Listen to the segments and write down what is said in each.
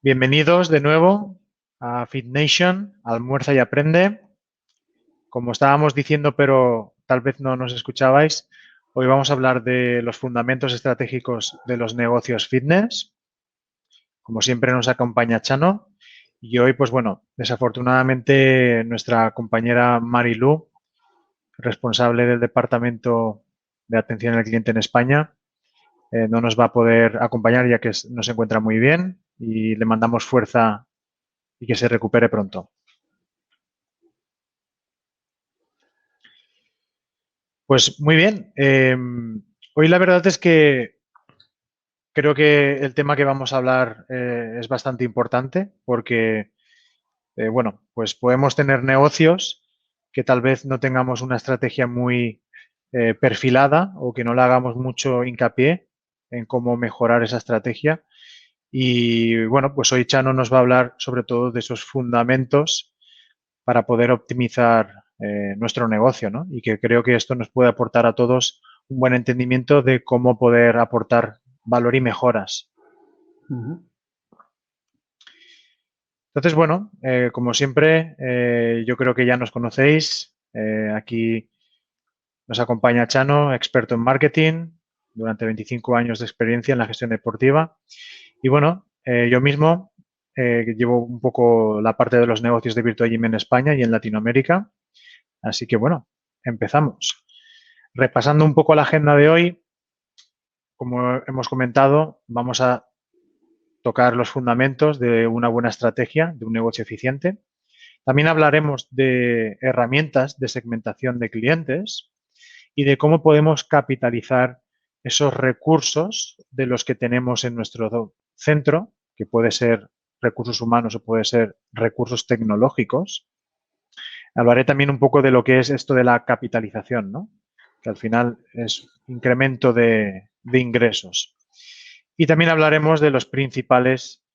Bienvenidos de nuevo a FitNation, Almuerza y Aprende. Como estábamos diciendo, pero tal vez no nos escuchabais, hoy vamos a hablar de los fundamentos estratégicos de los negocios fitness. Como siempre nos acompaña Chano y hoy, pues bueno, desafortunadamente nuestra compañera Marilu, responsable del Departamento de Atención al Cliente en España, no nos va a poder acompañar ya que no se encuentra muy bien y le mandamos fuerza y que se recupere pronto. Pues muy bien. Hoy la verdad es que creo que el tema que vamos a hablar es bastante importante porque, bueno, pues podemos tener negocios que tal vez no tengamos una estrategia muy perfilada o que no le hagamos mucho hincapié en cómo mejorar esa estrategia. Y bueno, pues hoy Chano nos va a hablar sobre todo de esos fundamentos para poder optimizar nuestro negocio, ¿no? Y que creo que esto nos puede aportar a todos un buen entendimiento de cómo poder aportar valor y mejoras. Entonces, bueno, como siempre, yo creo que ya nos conocéis. Aquí nos acompaña Chano, experto en marketing, durante 25 años de experiencia en la gestión deportiva. Y bueno, yo mismo llevo un poco la parte de los negocios de Virtua Gym en España y en Latinoamérica. Así que bueno, empezamos. Repasando un poco la agenda de hoy, como hemos comentado, vamos a tocar los fundamentos de una buena estrategia, de un negocio eficiente. También hablaremos de herramientas de segmentación de clientes y de cómo podemos capitalizar esos recursos de los que tenemos en nuestro centro, que puede ser recursos humanos o puede ser recursos tecnológicos. Hablaré también un poco de lo que es esto de la capitalización, ¿no? Que al final es incremento de ingresos. Y también hablaremos de los principales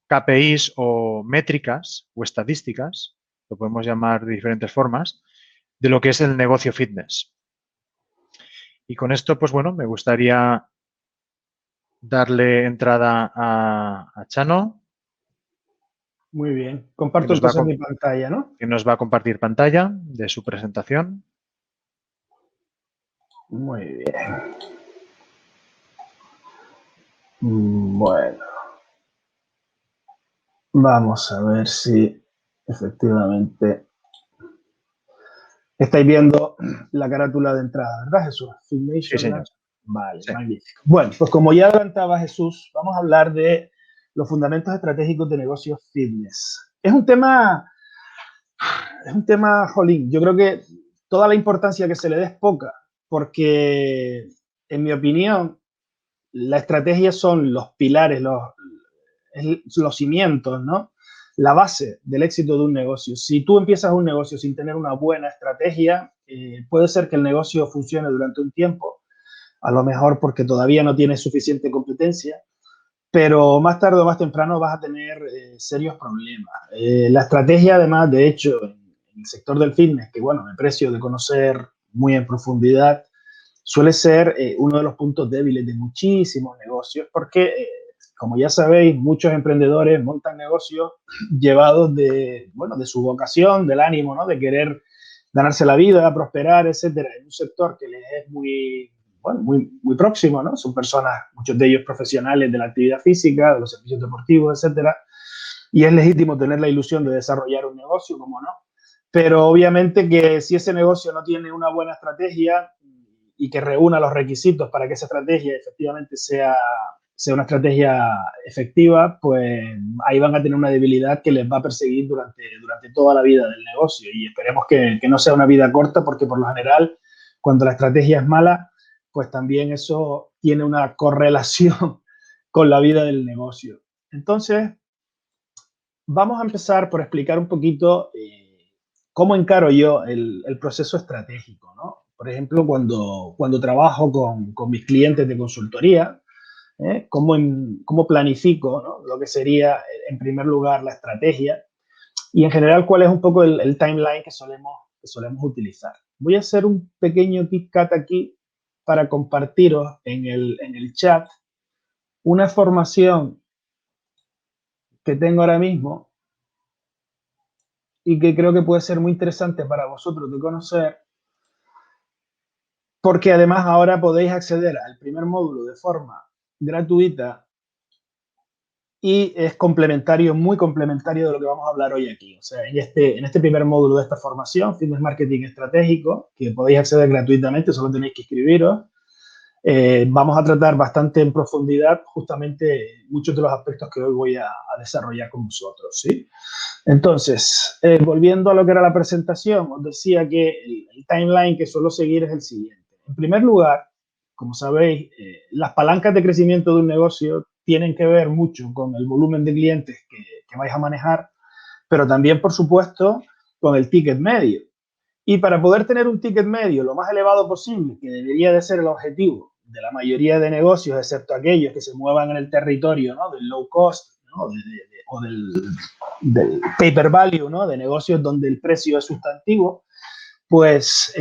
KPIs o métricas o estadísticas, lo podemos llamar de diferentes formas, de lo que es el negocio fitness. Y con esto, pues bueno, me gustaría darle entrada a Chano. Muy bien. Comparto entonces mi pantalla, ¿no? Que nos va a compartir pantalla de su presentación. Muy bien. Bueno. Vamos a ver si efectivamente estáis viendo la carátula de entrada, ¿verdad, Jesús? Sí, señor. Vale, sí. Magnífico. Bueno, pues como ya adelantaba Jesús, vamos a hablar de los fundamentos estratégicos de negocios fitness. Es un tema, jolín, yo creo que toda la importancia que se le dé es poca, porque en mi opinión, la estrategia son los pilares, los cimientos, ¿no? La base del éxito de un negocio. Si tú empiezas un negocio sin tener una buena estrategia, puede ser que el negocio funcione durante un tiempo, a lo mejor porque todavía no tienes suficiente competencia, pero más tarde o más temprano vas a tener serios problemas. La estrategia, además, de hecho, en el sector del fitness, que bueno, me precio de conocer muy en profundidad, suele ser uno de los puntos débiles de muchísimos negocios, porque como ya sabéis, muchos emprendedores montan negocios llevados de, bueno, de su vocación, del ánimo, ¿no? De querer ganarse la vida, prosperar, etcétera, en un sector que les es muy, bueno, muy próximo, ¿no? Son personas, muchos de ellos profesionales de la actividad física, de los servicios deportivos, etcétera, y es legítimo tener la ilusión de desarrollar un negocio, como no, pero obviamente que si ese negocio no tiene una buena estrategia y que reúna los requisitos para que esa estrategia efectivamente sea una estrategia efectiva, pues ahí van a tener una debilidad que les va a perseguir durante toda la vida del negocio, y esperemos que no sea una vida corta, porque por lo general, cuando la estrategia es mala, pues también eso tiene una correlación con la vida del negocio. Entonces, vamos a empezar por explicar un poquito cómo encaro yo el proceso estratégico, ¿no? Por ejemplo, cuando trabajo con mis clientes de consultoría, cómo planifico, ¿no? Lo que sería, en primer lugar, la estrategia, y en general cuál es un poco el timeline que solemos utilizar. Voy a hacer un pequeño KitKat aquí para compartiros en el chat una formación que tengo ahora mismo y que creo que puede ser muy interesante para vosotros de conocer, porque además ahora podéis acceder al primer módulo de forma gratuita y es complementario, muy complementario de lo que vamos a hablar hoy aquí. O sea, en este primer módulo de esta formación, Fitness Marketing Estratégico, que podéis acceder gratuitamente, solo tenéis que inscribiros, vamos a tratar bastante en profundidad justamente muchos de los aspectos que hoy voy a desarrollar con vosotros, ¿sí? Entonces, volviendo a lo que era la presentación, os decía que el timeline que suelo seguir es el siguiente. En primer lugar, como sabéis, las palancas de crecimiento de un negocio tienen que ver mucho con el volumen de clientes que vais a manejar, pero también, por supuesto, con el ticket medio. Y para poder tener un ticket medio lo más elevado posible, que debería de ser el objetivo de la mayoría de negocios, excepto aquellos que se muevan en el territorio, ¿no?, del low cost, ¿no?, o del paper value, ¿no?, de negocios donde el precio es sustantivo, pues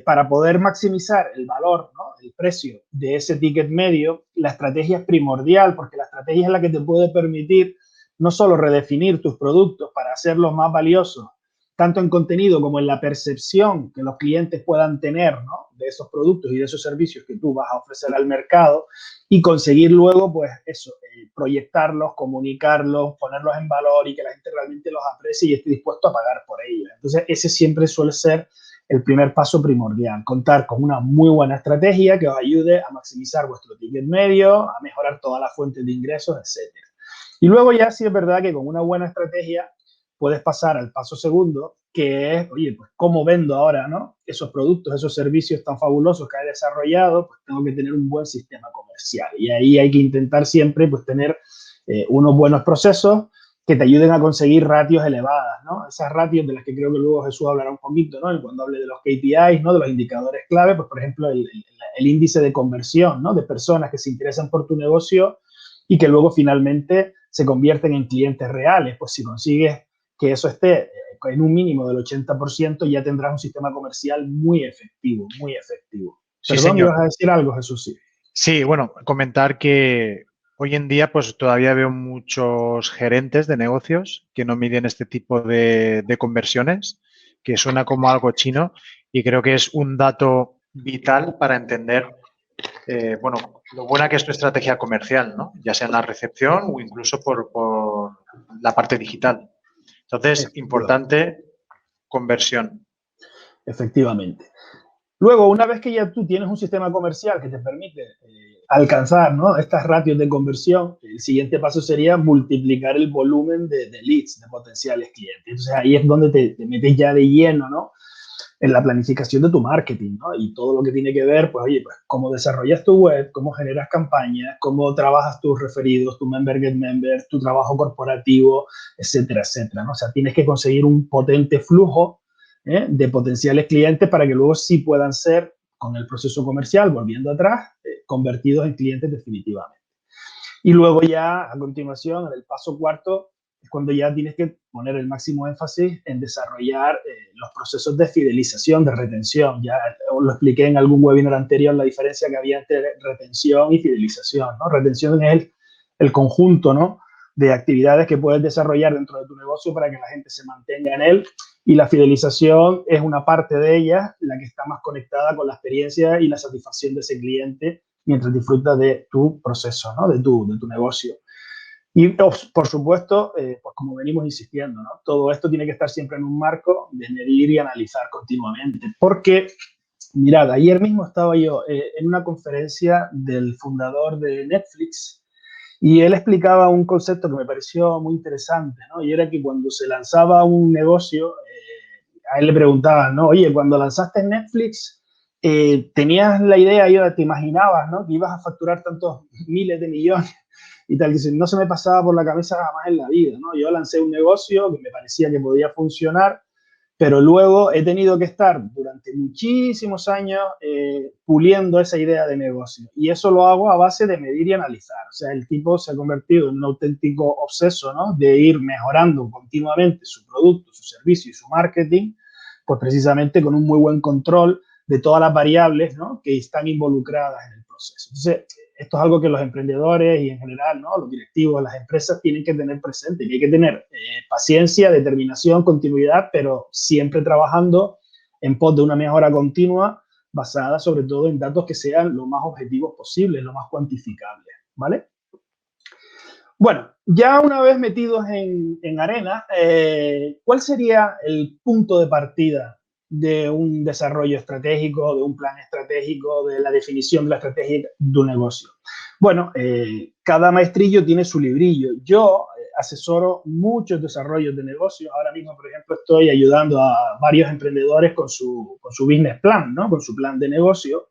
para poder maximizar el valor, ¿no?, el precio de ese ticket medio, la estrategia es primordial, porque la estrategia es la que te puede permitir no solo redefinir tus productos para hacerlos más valiosos, tanto en contenido como en la percepción que los clientes puedan tener, ¿no?, de esos productos y de esos servicios que tú vas a ofrecer al mercado, y conseguir luego, pues eso, proyectarlos, comunicarlos, ponerlos en valor y que la gente realmente los aprecie y esté dispuesto a pagar por ellos. Entonces, ese siempre suele ser el primer paso primordial, contar con una muy buena estrategia que os ayude a maximizar vuestro ticket medio, a mejorar todas las fuentes de ingresos, etcétera. Y luego ya sí es verdad que con una buena estrategia puedes pasar al paso segundo, que es, oye, pues cómo vendo ahora, ¿no?, esos productos, esos servicios tan fabulosos que he desarrollado, pues tengo que tener un buen sistema comercial. Y ahí hay que intentar siempre, pues, tener unos buenos procesos que te ayuden a conseguir ratios elevadas, ¿no? Esas ratios de las que creo que luego Jesús hablará un poquito, ¿no?, cuando hable de los KPIs, ¿no?, de los indicadores clave, pues por ejemplo el índice de conversión, ¿no?, de personas que se interesan por tu negocio y que luego finalmente se convierten en clientes reales. Pues si consigues que eso esté en un mínimo del 80%, ya tendrás un sistema comercial muy efectivo, muy efectivo. Sí, Perdón, señor. ¿ibas a decir algo, Jesús? Sí. Sí, bueno, comentar que hoy en día pues todavía veo muchos gerentes de negocios que no miden este tipo de conversiones, que suena como algo chino, y creo que es un dato vital para entender, bueno, lo buena que es tu estrategia comercial, ¿no?, ya sea en la recepción o incluso por la parte digital. Entonces, importante, conversión. Efectivamente. Luego, una vez que ya tú tienes un sistema comercial que te permite alcanzar, ¿no?, estas ratios de conversión, el siguiente paso sería multiplicar el volumen de leads, de potenciales clientes. Entonces ahí es donde te metes ya de lleno, ¿no?, en la planificación de tu marketing, ¿no?, y todo lo que tiene que ver, pues, oye, pues, cómo desarrollas tu web, cómo generas campañas, cómo trabajas tus referidos, tu member get member, tu trabajo corporativo, etcétera, etcétera, ¿no? O sea, tienes que conseguir un potente flujo de potenciales clientes para que luego sí puedan ser, con el proceso comercial, volviendo atrás, convertidos en clientes definitivamente. Y luego ya, a continuación, en el paso cuarto, es cuando ya tienes que poner el máximo énfasis en desarrollar los procesos de fidelización, de retención. Ya os lo expliqué en algún webinar anterior, la diferencia que había entre retención y fidelización, ¿no? Retención es el conjunto, ¿no?, de actividades que puedes desarrollar dentro de tu negocio para que la gente se mantenga en él, y la fidelización es una parte de ella, la que está más conectada con la experiencia y la satisfacción de ese cliente mientras disfrutas de tu proceso, ¿no?, de tu negocio. Y, por supuesto, pues como venimos insistiendo, ¿no?, todo esto tiene que estar siempre en un marco de medir y analizar continuamente. Porque, mirad, ayer mismo estaba yo en una conferencia del fundador de Netflix, y él explicaba un concepto que me pareció muy interesante, ¿no? Y era que cuando se lanzaba un negocio, a él le preguntaban, ¿no?, oye, cuando lanzaste Netflix, ¿tenías la idea, te imaginabas, ¿no?, que ibas a facturar tantos miles de millones y tal? Dice, no se me pasaba por la cabeza jamás en la vida, ¿no? Yo lancé un negocio que me parecía que podía funcionar, pero luego he tenido que estar durante muchísimos años puliendo esa idea de negocio. Y eso lo hago a base de medir y analizar. O sea, el tipo se ha convertido en un auténtico obseso, ¿no?, de ir mejorando continuamente su producto, su servicio y su marketing, pues precisamente con un muy buen control de todas las variables, ¿no?, que están involucradas en el proceso. Entonces, esto es algo que los emprendedores y en general, ¿no?, los directivos, las empresas tienen que tener presente, que hay que tener paciencia, determinación, continuidad, pero siempre trabajando en pos de una mejora continua basada sobre todo en datos que sean lo más objetivos posibles, lo más cuantificables, ¿vale? Bueno, ya una vez metidos en arena, ¿cuál sería el punto de partida de un desarrollo estratégico, de un plan estratégico, de la definición de la estrategia de un negocio? Bueno, cada maestrillo tiene su librillo. Yo asesoro muchos desarrollos de negocios. Ahora mismo, por ejemplo, estoy ayudando a varios emprendedores con su business plan, ¿no?, con su plan de negocio.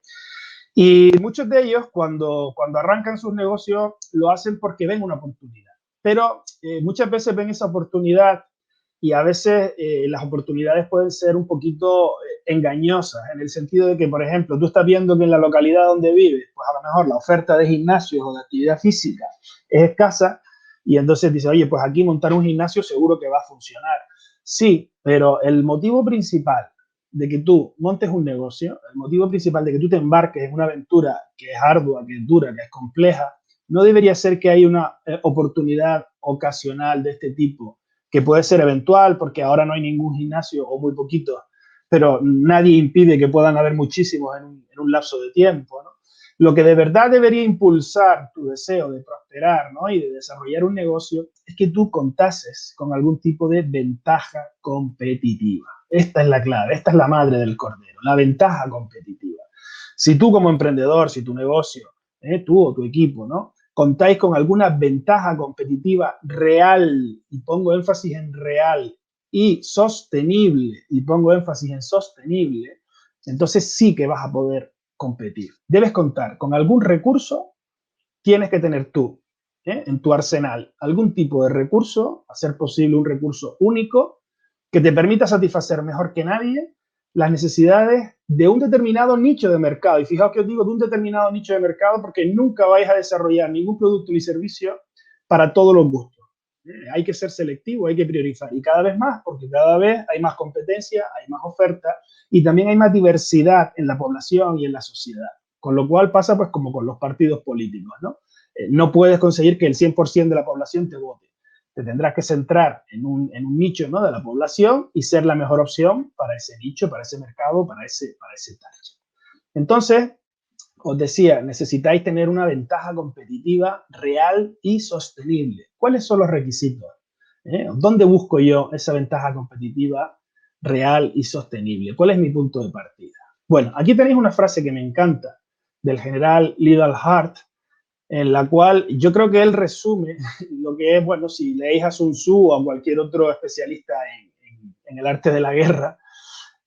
Y muchos de ellos, cuando arrancan sus negocios, lo hacen porque ven una oportunidad. Pero muchas veces ven esa oportunidad y a veces las oportunidades pueden ser un poquito engañosas, en el sentido de que, por ejemplo, tú estás viendo que en la localidad donde vives, pues a lo mejor la oferta de gimnasios o de actividad física es escasa y entonces dices, oye, pues aquí montar un gimnasio seguro que va a funcionar. Sí, pero el motivo principal de que tú montes un negocio, el motivo principal de que tú te embarques en una aventura que es ardua, que es dura, que es compleja, no debería ser que hay una oportunidad ocasional de este tipo, que puede ser eventual, porque ahora no hay ningún gimnasio o muy poquitos, pero nadie impide que puedan haber muchísimos en un lapso de tiempo, ¿no? Lo que de verdad debería impulsar tu deseo de prosperar, ¿no?, y de desarrollar un negocio es que tú contases con algún tipo de ventaja competitiva. Esta es la clave, esta es la madre del cordero, la ventaja competitiva. Si tú como emprendedor, si tu negocio, tú o tu equipo, ¿no?, contáis con alguna ventaja competitiva real, y pongo énfasis en real, y sostenible, y pongo énfasis en sostenible, entonces sí que vas a poder competir. Debes contar con algún recurso, tienes que tener tú en tu arsenal algún tipo de recurso, a ser posible un recurso único, que te permita satisfacer mejor que nadie las necesidades de un determinado nicho de mercado. Y fijaos que os digo de un determinado nicho de mercado porque nunca vais a desarrollar ningún producto ni servicio para todos los gustos. Hay que ser selectivo, hay que priorizar. Y cada vez más, porque cada vez hay más competencia, hay más oferta y también hay más diversidad en la población y en la sociedad. Con lo cual pasa pues como con los partidos políticos, ¿no? No puedes conseguir que el 100% de la población te vote. Te tendrás que centrar en un nicho, ¿no?, de la población y ser la mejor opción para ese nicho, para ese mercado, para ese target. Entonces, os decía, necesitáis tener una ventaja competitiva real y sostenible. ¿Cuáles son los requisitos? ¿Dónde busco yo esa ventaja competitiva real y sostenible? ¿Cuál es mi punto de partida? Bueno, aquí tenéis una frase que me encanta del general Liddell Hart, en la cual yo creo que él resume lo que es, bueno, si leéis a Sun Tzu o a cualquier otro especialista en el arte de la guerra,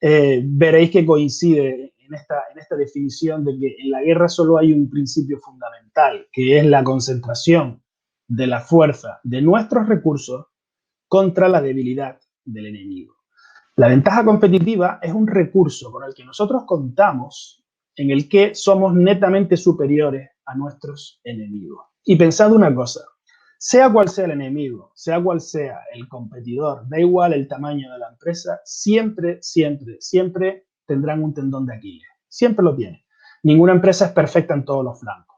veréis que coincide en esta definición de que en la guerra solo hay un principio fundamental, que es la concentración de la fuerza de nuestros recursos contra la debilidad del enemigo. La ventaja competitiva es un recurso con el que nosotros contamos en el que somos netamente superiores a nuestros enemigos. Y pensad una cosa, sea cual sea el enemigo, sea cual sea el competidor, da igual el tamaño de la empresa, siempre, siempre, siempre tendrán un tendón de Aquiles. Siempre lo tienen. Ninguna empresa es perfecta en todos los flancos.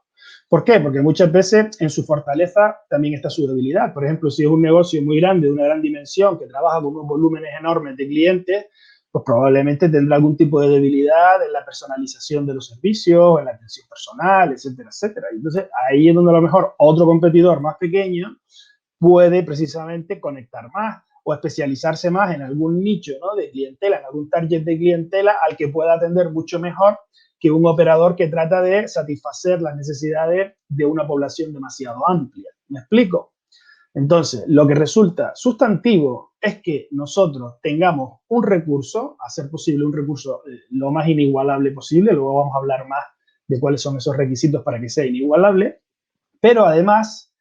¿Por qué? Porque muchas veces en su fortaleza también está su debilidad. Por ejemplo, si es un negocio muy grande, de una gran dimensión, que trabaja con unos volúmenes enormes de clientes, pues probablemente tendrá algún tipo de debilidad en la personalización de los servicios, en la atención personal, etcétera, etcétera. Entonces, ahí es donde a lo mejor otro competidor más pequeño puede precisamente conectar más o especializarse más en algún nicho, ¿no?, de clientela, en algún target de clientela al que pueda atender mucho mejor que un operador que trata de satisfacer las necesidades de una población demasiado amplia. ¿Me explico? Entonces, lo que resulta sustantivo es que nosotros tengamos un recurso, a ser posible un recurso lo más inigualable posible, luego vamos a hablar más de cuáles son esos requisitos para que sea inigualable, pero además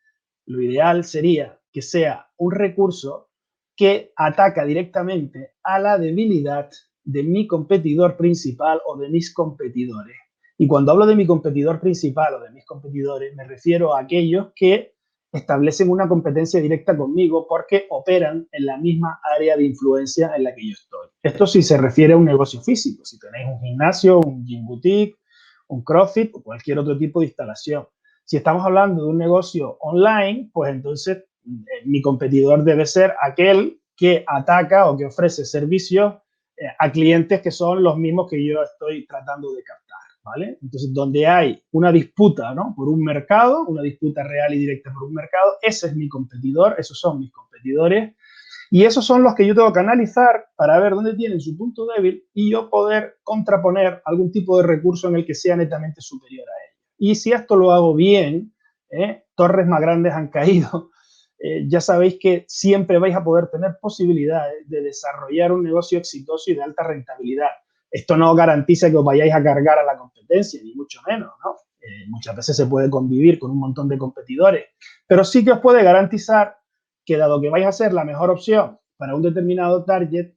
lo ideal sería que sea un recurso que ataca directamente a la debilidad de mi competidor principal o de mis competidores. Y cuando hablo de mi competidor principal o de mis competidores, me refiero a aquellos que establecen una competencia directa conmigo porque operan en la misma área de influencia en la que yo estoy. Esto sí se refiere a un negocio físico, si tenéis un gimnasio, un gym boutique, un CrossFit o cualquier otro tipo de instalación. Si estamos hablando de un negocio online, pues entonces mi competidor debe ser aquel que ataca o que ofrece servicios a clientes que son los mismos que yo estoy tratando de captar, ¿vale? Entonces, donde hay una disputa, ¿no?, por un mercado, una disputa real y directa por un mercado, ese es mi competidor, esos son mis competidores, y esos son los que yo tengo que analizar para ver dónde tienen su punto débil y yo poder contraponer algún tipo de recurso en el que sea netamente superior a ellos. Y si esto lo hago bien, torres más grandes han caído, ya sabéis que siempre vais a poder tener posibilidades de desarrollar un negocio exitoso y de alta rentabilidad. Esto no garantiza que os vayáis a cargar a la competencia, ni mucho menos, ¿no? Muchas veces se puede convivir con un montón de competidores, pero sí que os puede garantizar que dado que vais a ser la mejor opción para un determinado target,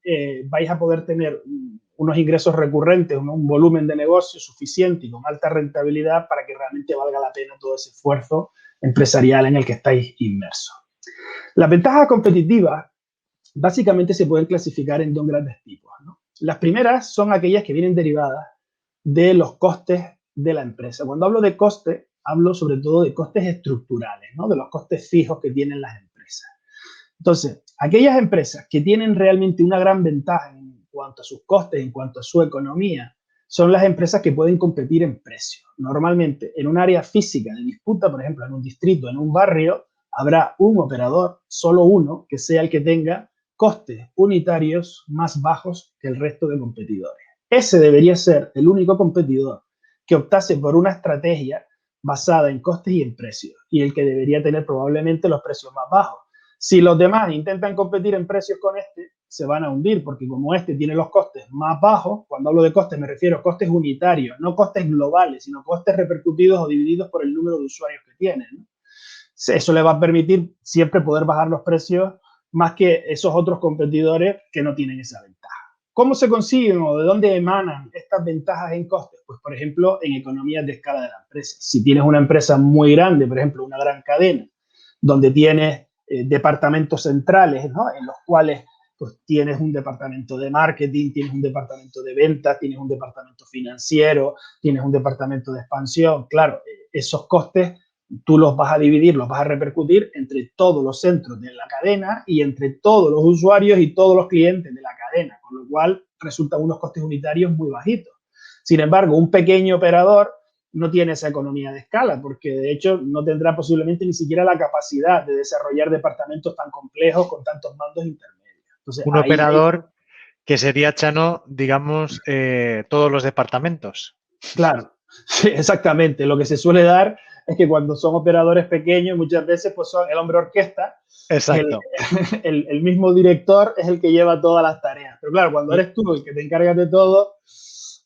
vais a poder tener unos ingresos recurrentes, un volumen de negocio suficiente y con alta rentabilidad para que realmente valga la pena todo ese esfuerzo empresarial en el que estáis inmersos. Las ventajas competitivas básicamente se pueden clasificar en dos grandes tipos, ¿no? Las primeras son aquellas que vienen derivadas de los costes de la empresa. Cuando hablo de costes, hablo sobre todo de costes estructurales, ¿no?, de los costes fijos que tienen las empresas. Entonces, aquellas empresas que tienen realmente una gran ventaja en cuanto a sus costes, en cuanto a su economía, son las empresas que pueden competir en precio. Normalmente, en un área física de disputa, por ejemplo, en un distrito, en un barrio, habrá un operador, solo uno, que sea el que tenga costes unitarios más bajos que el resto de competidores. Ese debería ser el único competidor que optase por una estrategia basada en costes y en precios, y el que debería tener probablemente los precios más bajos. Si los demás intentan competir en precios con este, se van a hundir, porque como este tiene los costes más bajos, cuando hablo de costes me refiero a costes unitarios, no costes globales, sino costes repercutidos o divididos por el número de usuarios que tienen, ¿no? Eso le va a permitir siempre poder bajar los precios más que esos otros competidores que no tienen esa ventaja. ¿Cómo se consiguen o de dónde emanan estas ventajas en costes? Pues, por ejemplo, en economías de escala de la empresa. Si tienes una empresa muy grande, por ejemplo, una gran cadena, donde tienes departamentos centrales, ¿no?, en los cuales pues tienes un departamento de marketing, tienes un departamento de ventas, tienes un departamento financiero, tienes un departamento de expansión. Claro, esos costes tú los vas a dividir, los vas a repercutir entre todos los centros de la cadena y entre todos los usuarios y todos los clientes de la cadena, con lo cual resultan unos costes unitarios muy bajitos. Sin embargo, un pequeño operador no tiene esa economía de escala, porque de hecho no tendrá posiblemente ni siquiera la capacidad de desarrollar departamentos tan complejos con tantos mandos intermedios. Entonces, un operador que sería, Chano, digamos, todos los departamentos. Claro, sí, exactamente. Lo que se suele dar es que cuando son operadores pequeños, muchas veces pues son el hombre orquesta. Exacto. El mismo director es el que lleva todas las tareas. Pero claro, cuando eres tú el que te encargas de todo,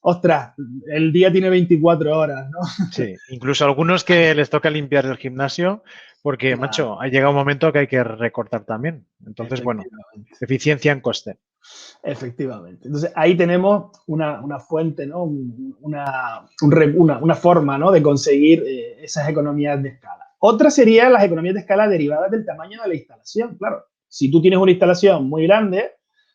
ostras, el día tiene 24 horas, ¿no? Sí, incluso algunos que les toca limpiar el gimnasio, porque, claro, macho, ha llegado un momento que hay que recortar también. Entonces, bueno, eficiencia en coste. Efectivamente. Entonces, ahí tenemos una fuente, ¿no?, una forma, ¿no?, de conseguir esas economías de escala. Otra sería las economías de escala derivadas del tamaño de la instalación. Claro, si tú tienes una instalación muy grande,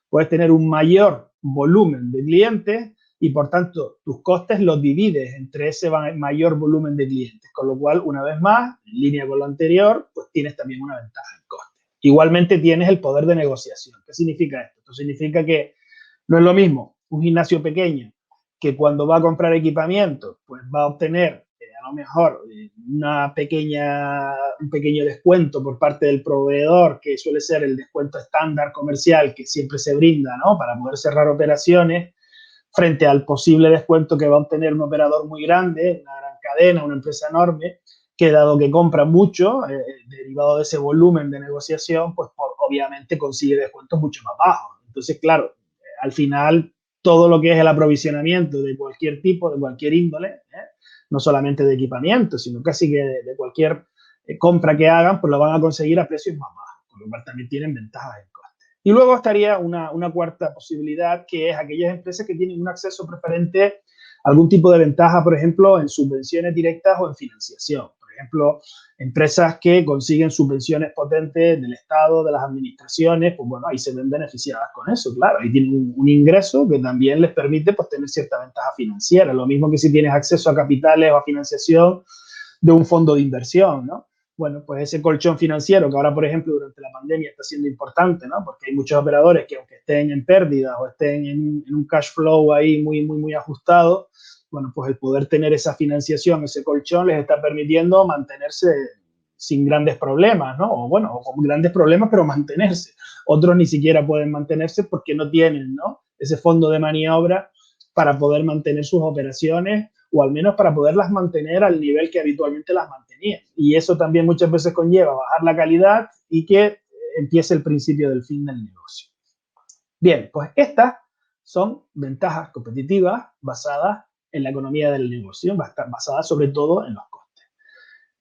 puedes tener un mayor volumen de clientes y, por tanto, tus costes los divides entre ese mayor volumen de clientes. Con lo cual, una vez más, en línea con lo anterior, pues tienes también una ventaja en coste. Igualmente tienes el poder de negociación. ¿Qué significa esto? Esto significa que no es lo mismo un gimnasio pequeño que cuando va a comprar equipamiento, pues va a obtener a lo mejor un pequeño descuento por parte del proveedor, que suele ser el descuento estándar comercial que siempre se brinda, ¿no?, para poder cerrar operaciones, frente al posible descuento que va a obtener un operador muy grande, una gran cadena, una empresa enorme, que dado que compra mucho, derivado de ese volumen de negociación, pues obviamente consigue descuentos mucho más bajos. Entonces, claro, al final, todo lo que es el aprovisionamiento de cualquier tipo, de cualquier índole, no solamente de equipamiento, sino casi que de cualquier compra que hagan, pues lo van a conseguir a precios más bajos, con lo cual también tienen ventajas en coste. Y luego estaría una cuarta posibilidad, que es aquellas empresas que tienen un acceso preferente a algún tipo de ventaja, por ejemplo, en subvenciones directas o en financiación. Por ejemplo, empresas que consiguen subvenciones potentes del Estado, de las administraciones, pues bueno, ahí se ven beneficiadas con eso, claro. Ahí tienen un ingreso que también les permite pues tener cierta ventaja financiera. Lo mismo que si tienes acceso a capitales o a financiación de un fondo de inversión, ¿no? Bueno, pues ese colchón financiero que ahora, por ejemplo, durante la pandemia está siendo importante, ¿no? Porque hay muchos operadores que aunque estén en pérdidas o estén en un cash flow ahí muy ajustado, bueno, pues el poder tener esa financiación, ese colchón, les está permitiendo mantenerse sin grandes problemas, ¿no? O bueno, o con grandes problemas, pero mantenerse. Otros ni siquiera pueden mantenerse porque no tienen, ¿no? Ese fondo de maniobra para poder mantener sus operaciones o al menos para poderlas mantener al nivel que habitualmente las mantenían. Y eso también muchas veces conlleva bajar la calidad y que empiece el principio del fin del negocio. Bien, pues estas son ventajas competitivas basadas en la economía del negocio, basadas sobre todo en los costes.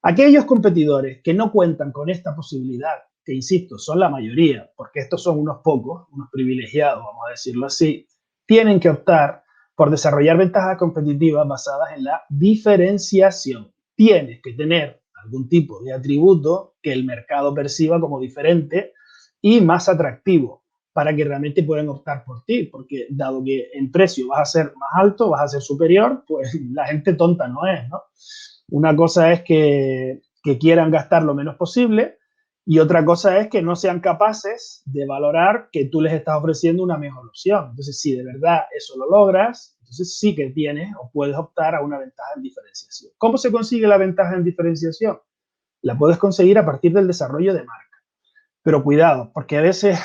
Aquellos competidores que no cuentan con esta posibilidad, que insisto, son la mayoría, porque estos son unos pocos, unos privilegiados, vamos a decirlo así, tienen que optar por desarrollar ventajas competitivas basadas en la diferenciación. Tienes que tener algún tipo de atributo que el mercado perciba como diferente y más atractivo para que realmente puedan optar por ti, porque dado que en precio vas a ser más alto, vas a ser superior, pues la gente tonta no es, ¿no? Una cosa es que quieran gastar lo menos posible y otra cosa es que no sean capaces de valorar que tú les estás ofreciendo una mejor opción. Entonces, si de verdad eso lo logras, entonces sí que tienes o puedes optar a una ventaja en diferenciación. ¿Cómo se consigue la ventaja en diferenciación? La puedes conseguir a partir del desarrollo de marca. Pero cuidado, porque a veces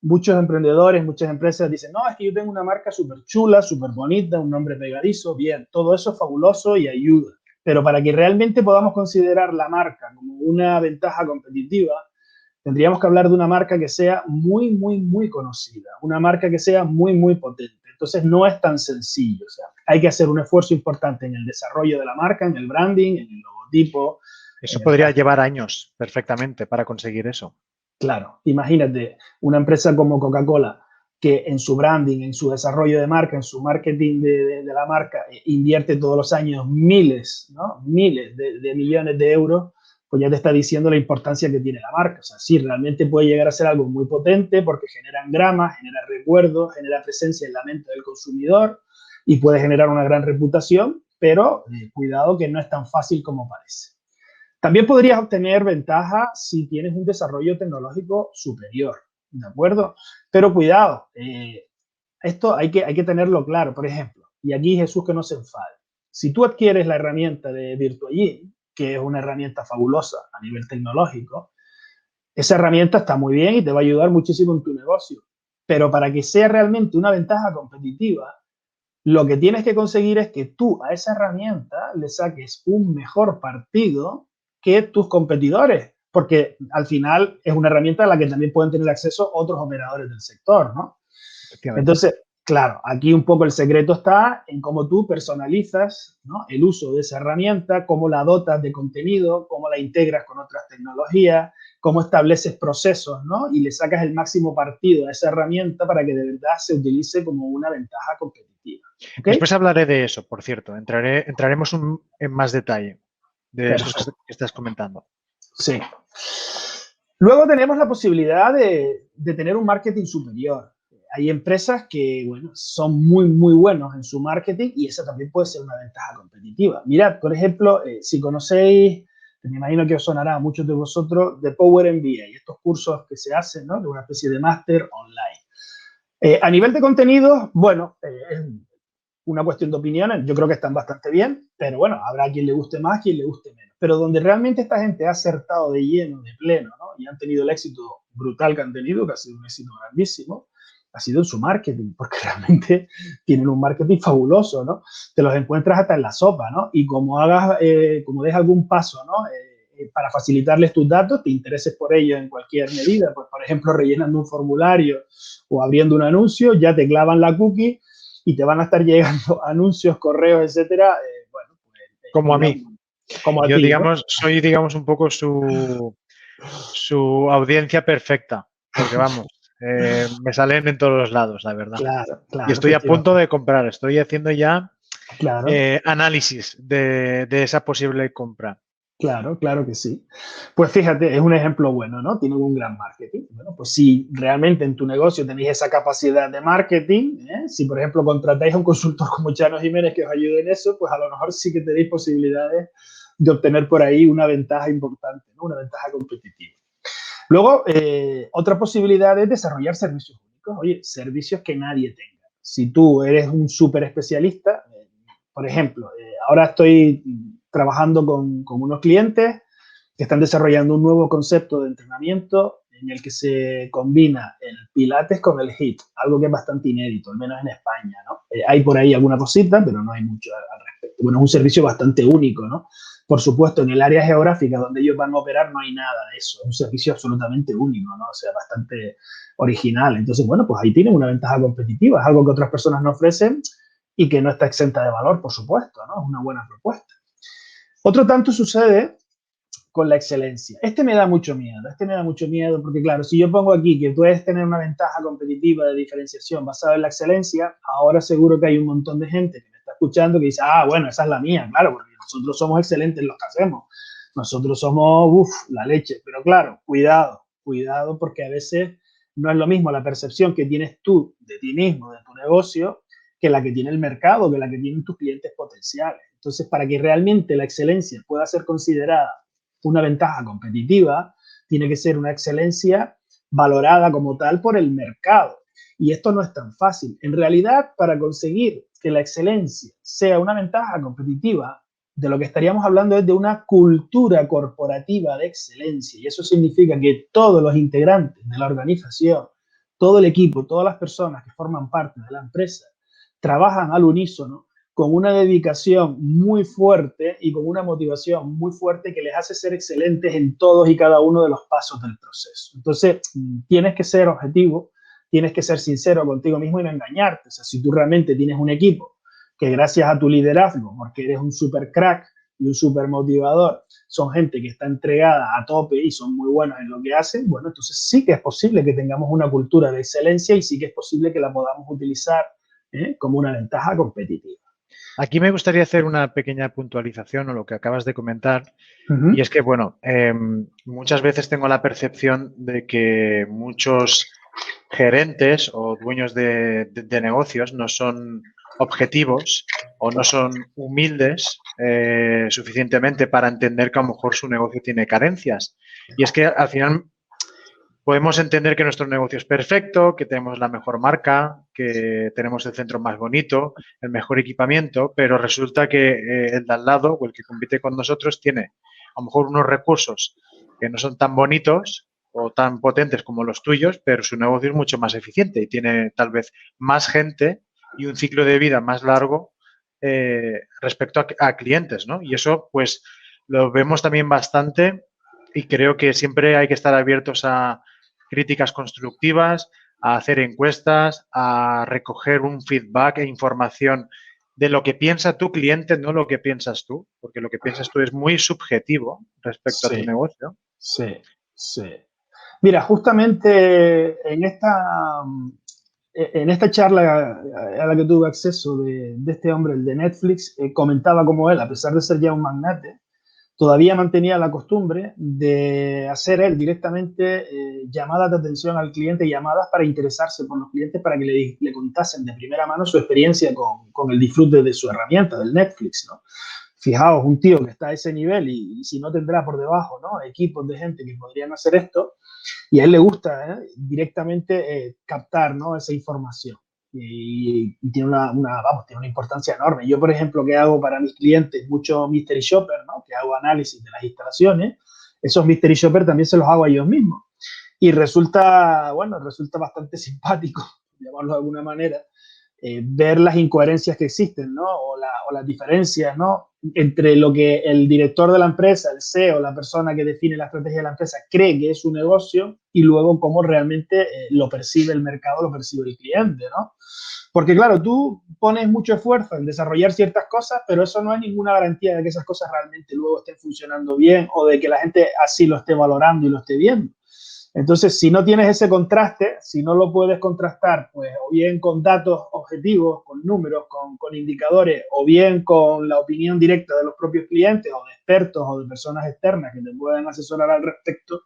muchos emprendedores, muchas empresas dicen, no, es que yo tengo una marca súper chula, súper bonita, un nombre pegadizo, bien, todo eso es fabuloso y ayuda. Pero para que realmente podamos considerar la marca como una ventaja competitiva, tendríamos que hablar de una marca que sea muy conocida, una marca que sea muy potente. Entonces no es tan sencillo, o sea, hay que hacer un esfuerzo importante en el desarrollo de la marca, en el branding, en el logotipo. Eso podría llevar años perfectamente para conseguir eso. Claro, imagínate una empresa como Coca-Cola que en su branding, en su desarrollo de marca, en su marketing de la marca, invierte todos los años miles, ¿no? Miles de millones de euros, pues ya te está diciendo la importancia que tiene la marca. O sea, sí, realmente puede llegar a ser algo muy potente porque genera engramas, genera recuerdos, genera presencia en la mente del consumidor y puede generar una gran reputación, pero cuidado que no es tan fácil como parece. También podrías obtener ventaja si tienes un desarrollo tecnológico superior, ¿de acuerdo? Pero cuidado, esto hay que tenerlo claro. Por ejemplo, y aquí Jesús que no se enfade, si tú adquieres la herramienta de VirtuaGym, que es una herramienta fabulosa a nivel tecnológico, esa herramienta está muy bien y te va a ayudar muchísimo en tu negocio. Pero para que sea realmente una ventaja competitiva, lo que tienes que conseguir es que tú a esa herramienta le saques un mejor partido que tus competidores, porque al final es una herramienta a la que también pueden tener acceso otros operadores del sector, ¿no? Entonces, claro, aquí un poco el secreto está en cómo tú personalizas, ¿no?, el uso de esa herramienta, cómo la dotas de contenido, cómo la integras con otras tecnologías, cómo estableces procesos, ¿no?, y le sacas el máximo partido a esa herramienta para que de verdad se utilice como una ventaja competitiva. ¿Okay? Después hablaré de eso, por cierto. Entraremos en más detalle de eso que estás comentando. Sí. Luego tenemos la posibilidad de tener un marketing superior. Hay empresas que, bueno, son muy buenos en su marketing y esa también puede ser una ventaja competitiva. Mirad, por ejemplo, si conocéis, me imagino que os sonará a muchos de vosotros, de Power MBA, estos cursos que se hacen, ¿no?, de una especie de máster online. A nivel de contenidos, bueno, es una cuestión de opiniones, yo creo que están bastante bien, pero bueno, habrá quien le guste más, quien le guste menos. Pero donde realmente esta gente ha acertado de lleno, de pleno, ¿no?, y han tenido el éxito brutal que han tenido, que ha sido un éxito grandísimo, ha sido en su marketing, porque realmente tienen un marketing fabuloso, ¿no? Te los encuentras hasta en la sopa, ¿no? Y como como des algún paso, ¿no?, para facilitarles tus datos, te intereses por ellos en cualquier medida, pues por ejemplo, rellenando un formulario o abriendo un anuncio, ya te clavan la cookie y te van a estar llegando anuncios, correos, etcétera. Bueno, pues, como a mí. Como a yo, ti, digamos, ¿no? soy, digamos, un poco su audiencia perfecta, porque vamos, me salen en todos los lados, la verdad. Claro, Y estoy a punto de comprar, estoy haciendo ya claro. análisis de esa posible compra. Claro que sí. Pues fíjate, es un ejemplo bueno, ¿no? Tienen un gran marketing. Bueno, pues si realmente en tu negocio tenéis esa capacidad de marketing, si por ejemplo contratáis a un consultor como Chano Jiménez que os ayude en eso, pues a lo mejor sí que tenéis posibilidades de obtener por ahí una ventaja importante, ¿no? Una ventaja competitiva. Luego, otra posibilidad es desarrollar servicios únicos. Oye, servicios que nadie tenga. Si tú eres un súper especialista, por ejemplo, ahora estoy trabajando con unos clientes que están desarrollando un nuevo concepto de entrenamiento en el que se combina el Pilates con el HIIT, algo que es bastante inédito, al menos en España, ¿no? Hay por ahí alguna cosita, pero no hay mucho al respecto. Bueno, es un servicio bastante único, ¿no? Por supuesto, en el área geográfica donde ellos van a operar no hay nada de eso, es un servicio absolutamente único, ¿no? O sea, bastante original. Entonces, bueno, pues ahí tienen una ventaja competitiva, es algo que otras personas no ofrecen y que no está exenta de valor, por supuesto, ¿no? Es una buena propuesta. Otro tanto sucede con la excelencia. Este me da mucho miedo porque claro, si yo pongo aquí que puedes tener una ventaja competitiva de diferenciación basada en la excelencia, ahora seguro que hay un montón de gente que me está escuchando que dice, ah, bueno, esa es la mía, claro, porque nosotros somos excelentes en lo que hacemos, nosotros somos, la leche, pero claro, cuidado porque a veces no es lo mismo la percepción que tienes tú de ti mismo, de tu negocio, que la que tiene el mercado, que la que tienen tus clientes potenciales. Entonces, para que realmente la excelencia pueda ser considerada una ventaja competitiva, tiene que ser una excelencia valorada como tal por el mercado. Y esto no es tan fácil. En realidad, para conseguir que la excelencia sea una ventaja competitiva, de lo que estaríamos hablando es de una cultura corporativa de excelencia. Y eso significa que todos los integrantes de la organización, todo el equipo, todas las personas que forman parte de la empresa, trabajan al unísono con una dedicación muy fuerte y con una motivación muy fuerte que les hace ser excelentes en todos y cada uno de los pasos del proceso. Entonces, tienes que ser objetivo, tienes que ser sincero contigo mismo y no engañarte. O sea, si tú realmente tienes un equipo que gracias a tu liderazgo, porque eres un super crack y un super motivador, son gente que está entregada a tope y son muy buenos en lo que hacen, bueno, entonces sí que es posible que tengamos una cultura de excelencia y sí que es posible que la podamos utilizar como una ventaja competitiva. Aquí me gustaría hacer una pequeña puntualización a lo que acabas de comentar. Y es que, bueno, muchas veces tengo la percepción de que muchos gerentes o dueños de negocios no son objetivos o no son humildes suficientemente para entender que a lo mejor su negocio tiene carencias. Y es que al final podemos entender que nuestro negocio es perfecto, que tenemos la mejor marca, que tenemos el centro más bonito, el mejor equipamiento, pero resulta que el de al lado o el que compite con nosotros tiene a lo mejor unos recursos que no son tan bonitos o tan potentes como los tuyos, pero su negocio es mucho más eficiente y tiene tal vez más gente y un ciclo de vida más largo respecto a clientes, ¿no? Y eso, pues, lo vemos también bastante y creo que siempre hay que estar abiertos a críticas constructivas, a hacer encuestas, a recoger un feedback e información de lo que piensa tu cliente, no lo que piensas tú, porque lo que piensas tú es muy subjetivo respecto a tu Sí, negocio. sí, sí. Mira, justamente en esta charla a la que tuve acceso de este hombre, el de Netflix, comentaba cómo él, a pesar de ser ya un magnate, todavía mantenía la costumbre de hacer él directamente llamadas de atención al cliente, llamadas para interesarse por los clientes, para que le contasen de primera mano su experiencia con el disfrute de su herramienta, del Netflix, ¿no? Fijaos, un tío que está a ese nivel y si no tendrá por debajo, ¿no? Equipos de gente que podrían hacer esto, y a él le gusta directamente captar, ¿no? Esa información. Y tiene tiene una importancia enorme. Yo, por ejemplo, que hago para mis clientes mucho Mystery Shopper, ¿no? Que hago análisis de las instalaciones, esos Mystery Shopper también se los hago a ellos mismos. Y resulta, bueno, resulta bastante simpático, llamarlo de alguna manera, ver las incoherencias que existen, ¿no? O las diferencias, ¿no? Entre lo que el director de la empresa, el CEO, la persona que define la estrategia de la empresa, cree que es un negocio y luego cómo realmente lo percibe el mercado, lo percibe el cliente, ¿no? Porque claro, tú pones mucho esfuerzo en desarrollar ciertas cosas, pero eso no es ninguna garantía de que esas cosas realmente luego estén funcionando bien o de que la gente así lo esté valorando y lo esté viendo. Entonces, si no tienes ese contraste, si no lo puedes contrastar, pues o bien con datos objetivos, con números, con indicadores, o bien con la opinión directa de los propios clientes o de expertos o de personas externas que te puedan asesorar al respecto,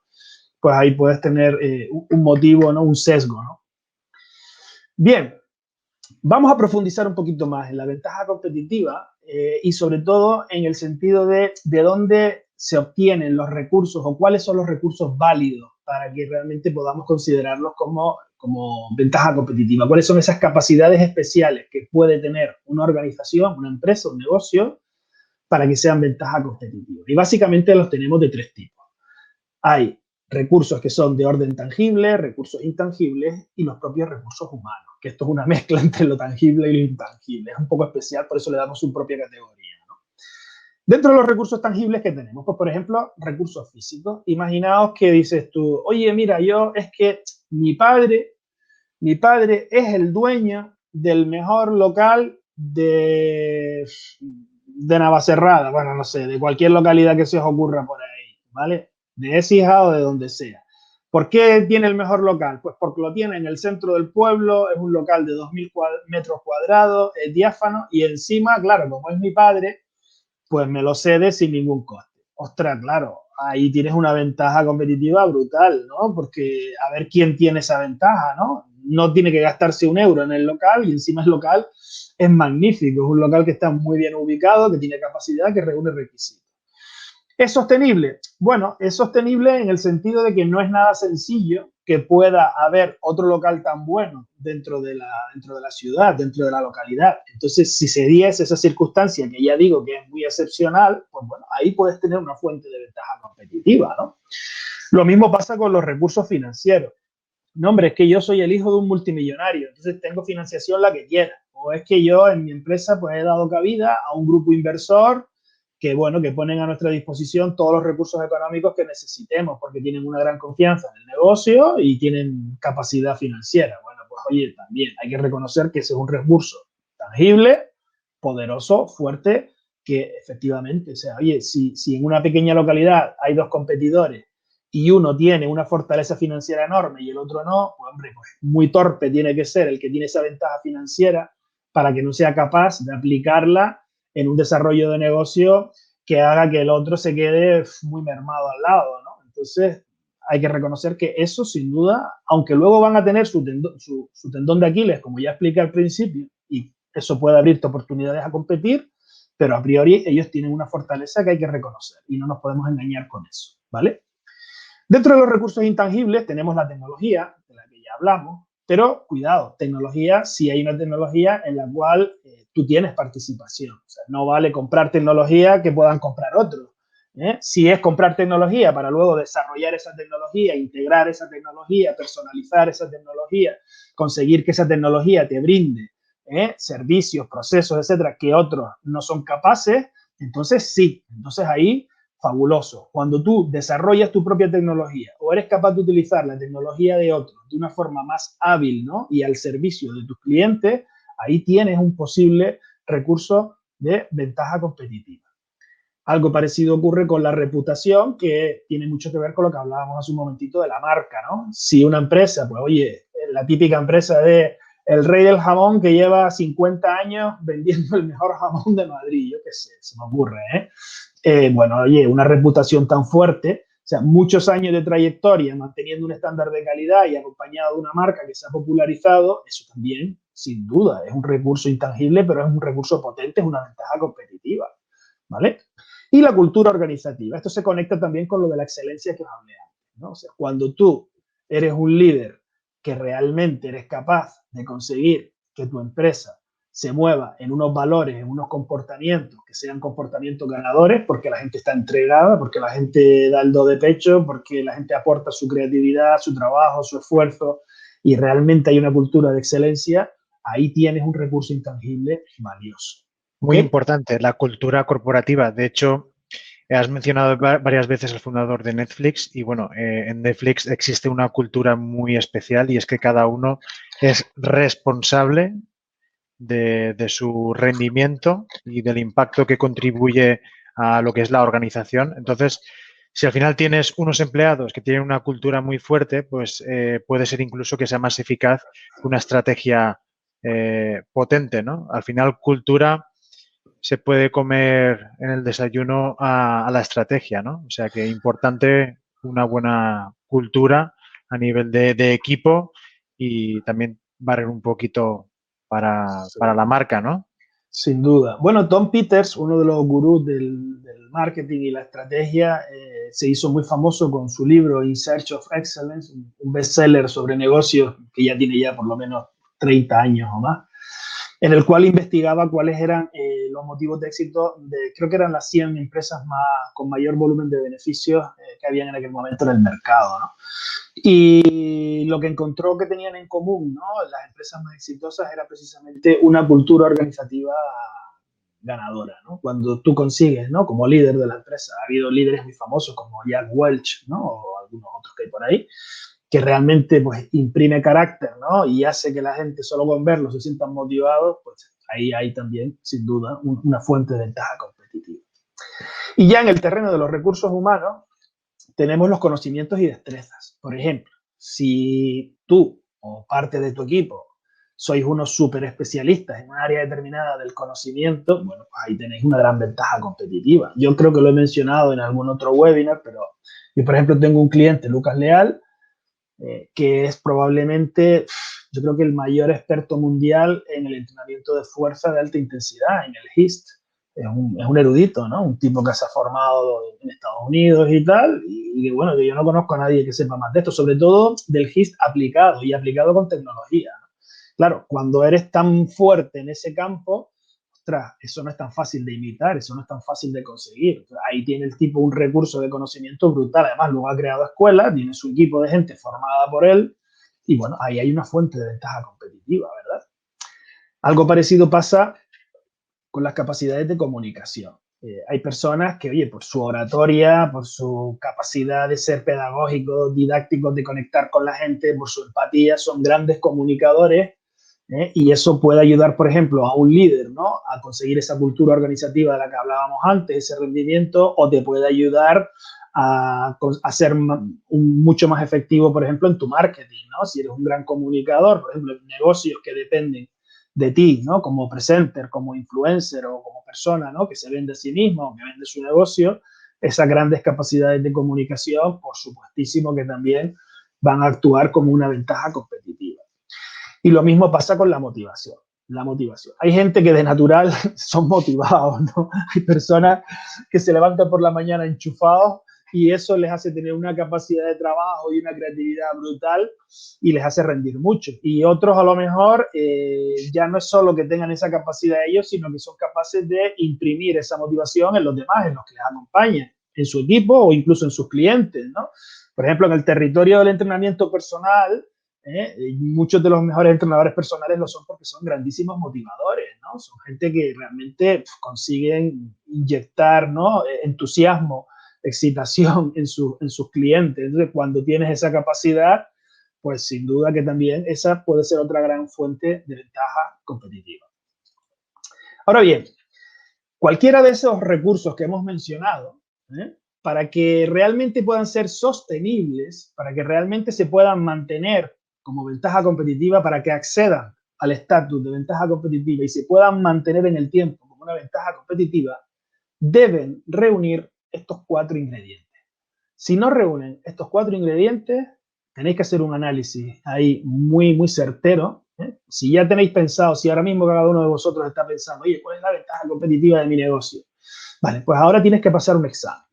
pues ahí puedes tener un motivo, ¿no? Un sesgo, ¿no? Bien, vamos a profundizar un poquito más en la ventaja competitiva. y sobre todo en el sentido de dónde se obtienen los recursos o cuáles son los recursos válidos para que realmente podamos considerarlos como ventaja competitiva. ¿Cuáles son esas capacidades especiales que puede tener una organización, una empresa, un negocio para que sean ventaja competitiva? Y básicamente los tenemos de tres tipos. Hay recursos que son de orden tangible, recursos intangibles y los propios recursos humanos, que esto es una mezcla entre lo tangible y lo intangible. Es un poco especial, por eso le damos su propia categoría, ¿no? Dentro de los recursos tangibles que tenemos, pues por ejemplo, recursos físicos. Imaginaos que dices tú, oye, mira, es que mi padre es el dueño del mejor local de Navacerrada, bueno, no sé, de cualquier localidad que se os ocurra por ahí, ¿vale? De Écija o de donde sea. ¿Por qué tiene el mejor local? Pues porque lo tiene en el centro del pueblo, es un local de 2.000 metros cuadrados, es diáfano y encima, claro, como es mi padre, pues me lo cede sin ningún coste. Ostras, claro, ahí tienes una ventaja competitiva brutal, ¿no? Porque a ver quién tiene esa ventaja, ¿no? No tiene que gastarse un euro en el local y encima el local es magnífico, es un local que está muy bien ubicado, que tiene capacidad, que reúne requisitos. ¿Es sostenible? Bueno, es sostenible en el sentido de que no es nada sencillo que pueda haber otro local tan bueno dentro de la ciudad, dentro de la localidad. Entonces, si se diese esa circunstancia, que ya digo que es muy excepcional, pues bueno, ahí puedes tener una fuente de ventaja competitiva, ¿no? Lo mismo pasa con los recursos financieros. No, hombre, es que yo soy el hijo de un multimillonario, entonces tengo financiación la que quiera. O es que yo en mi empresa pues he dado cabida a un grupo inversor que, bueno, que ponen a nuestra disposición todos los recursos económicos que necesitemos porque tienen una gran confianza en el negocio y tienen capacidad financiera. Bueno, pues oye, también hay que reconocer que ese es un recurso tangible, poderoso, fuerte, que efectivamente, o sea, oye, si en una pequeña localidad hay dos competidores y uno tiene una fortaleza financiera enorme y el otro no, pues hombre, pues muy torpe tiene que ser el que tiene esa ventaja financiera para que no sea capaz de aplicarla en un desarrollo de negocio que haga que el otro se quede muy mermado al lado, ¿no? Entonces, hay que reconocer que eso, sin duda, aunque luego van a tener su tendón de Aquiles, como ya expliqué al principio, y eso puede abrirte oportunidades a competir, pero a priori ellos tienen una fortaleza que hay que reconocer y no nos podemos engañar con eso, ¿vale? Dentro de los recursos intangibles tenemos la tecnología, de la que ya hablamos, pero cuidado, tecnología, si hay una tecnología en la cual tú tienes participación. O sea, no vale comprar tecnología que puedan comprar otros. Si es comprar tecnología para luego desarrollar esa tecnología, integrar esa tecnología, personalizar esa tecnología, conseguir que esa tecnología te brinde servicios, procesos, etcétera, que otros no son capaces, entonces sí, entonces ahí fabuloso. Cuando tú desarrollas tu propia tecnología o eres capaz de utilizar la tecnología de otros de una forma más hábil, ¿no? Y al servicio de tus clientes, ahí tienes un posible recurso de ventaja competitiva. Algo parecido ocurre con la reputación, que tiene mucho que ver con lo que hablábamos hace un momentito de la marca, ¿no? Si una empresa, pues oye, la típica empresa de el rey del jamón que lleva 50 años vendiendo el mejor jamón de Madrid, yo qué sé, se me ocurre, ¿eh? Bueno, oye, una reputación tan fuerte, o sea, muchos años de trayectoria manteniendo un estándar de calidad y acompañado de una marca que se ha popularizado, eso también, sin duda, es un recurso intangible, pero es un recurso potente, es una ventaja competitiva, ¿vale? Y la cultura organizativa. Esto se conecta también con lo de la excelencia que os hablé antes, ¿no? O sea, cuando tú eres un líder que realmente eres capaz de conseguir que tu empresa se mueva en unos valores, en unos comportamientos que sean comportamientos ganadores, porque la gente está entregada, porque la gente da el do de pecho, porque la gente aporta su creatividad, su trabajo, su esfuerzo, y realmente hay una cultura de excelencia, ahí tienes un recurso intangible valioso. ¿Ok? Muy importante, la cultura corporativa. De hecho, has mencionado varias veces al fundador de Netflix y bueno, en Netflix existe una cultura muy especial y es que cada uno es responsable de su rendimiento y del impacto que contribuye a lo que es la organización. Entonces, si al final tienes unos empleados que tienen una cultura muy fuerte, pues puede ser incluso que sea más eficaz que una estrategia potente, ¿no? Al final, cultura se puede comer en el desayuno a la estrategia, ¿no? O sea que importante una buena cultura a nivel de equipo y también barrer un poquito para la marca, ¿no? Sin duda. Bueno, Tom Peters, uno de los gurús del marketing y la estrategia, se hizo muy famoso con su libro In Search of Excellence, un bestseller sobre negocios que ya tiene ya por lo menos 30 años o más, en el cual investigaba cuáles eran los motivos de éxito de, creo que eran las 100 empresas más, con mayor volumen de beneficios que habían en aquel momento en el mercado, ¿no? Y lo que encontró que tenían en común, ¿no?, las empresas más exitosas era precisamente una cultura organizativa ganadora, ¿no? Cuando tú consigues, ¿no?, como líder de la empresa, ha habido líderes muy famosos como Jack Welch, ¿no?, o algunos otros que hay por ahí, que realmente pues imprime carácter, ¿no?, y hace que la gente solo con verlo se sientan motivados, pues ahí hay también, sin duda, una fuente de ventaja competitiva. Y ya en el terreno de los recursos humanos, tenemos los conocimientos y destrezas. Por ejemplo, si tú o parte de tu equipo sois unos súper especialistas en un área determinada del conocimiento, bueno, pues ahí tenéis una gran ventaja competitiva. Yo creo que lo he mencionado en algún otro webinar, pero yo, por ejemplo, tengo un cliente, Lucas Leal, que es probablemente, yo creo que el mayor experto mundial en el entrenamiento de fuerza de alta intensidad, en el HIIT. Es un erudito, ¿no? Un tipo que se ha formado en Estados Unidos y tal, y bueno, que yo no conozco a nadie que sepa más de esto, sobre todo del HIIT aplicado y aplicado con tecnología, ¿no? Claro, cuando eres tan fuerte en ese campo, ostras, eso no es tan fácil de imitar, eso no es tan fácil de conseguir. Ahí tiene el tipo un recurso de conocimiento brutal. Además, luego ha creado escuelas, tiene su equipo de gente formada por él, y bueno, ahí hay una fuente de ventaja competitiva, ¿verdad? Algo parecido pasa con las capacidades de comunicación. Hay personas que, oye, por su oratoria, por su capacidad de ser pedagógicos, didácticos, de conectar con la gente, por su empatía, son grandes comunicadores, y eso puede ayudar, por ejemplo, a un líder, ¿no?, a conseguir esa cultura organizativa de la que hablábamos antes, ese rendimiento, o te puede ayudar a ser mucho más efectivo, por ejemplo, en tu marketing, ¿no? Si eres un gran comunicador, por ejemplo, en negocios que dependen de ti, ¿no?, como presenter, como influencer o como persona, ¿no?, que se vende a sí mismo, que vende su negocio, esas grandes capacidades de comunicación, por supuestísimo que también van a actuar como una ventaja competitiva. Y lo mismo pasa con la motivación. La motivación. Hay gente que de natural son motivados, ¿no? Hay personas que se levantan por la mañana enchufados y eso les hace tener una capacidad de trabajo y una creatividad brutal y les hace rendir mucho. Y otros a lo mejor ya no es solo que tengan esa capacidad ellos, sino que son capaces de imprimir esa motivación en los demás, en los que les acompañan, en su equipo o incluso en sus clientes, ¿no? Por ejemplo, en el territorio del entrenamiento personal, muchos de los mejores entrenadores personales lo son porque son grandísimos motivadores, ¿no? Son gente que realmente consiguen inyectar, ¿no?, entusiasmo, excitación en sus clientes. Entonces, cuando tienes esa capacidad, pues sin duda que también esa puede ser otra gran fuente de ventaja competitiva. Ahora bien, cualquiera de esos recursos que hemos mencionado, para que realmente puedan ser sostenibles, para que realmente se puedan mantener como ventaja competitiva, para que accedan al estatus de ventaja competitiva y se puedan mantener en el tiempo como una ventaja competitiva, deben reunir estos 4 ingredientes. Si no reúnen estos 4 ingredientes, tenéis que hacer un análisis ahí muy, muy certero. Si ya tenéis pensado, si ahora mismo cada uno de vosotros está pensando, oye, ¿cuál es la ventaja competitiva de mi negocio? Vale, pues ahora tienes que pasar un examen,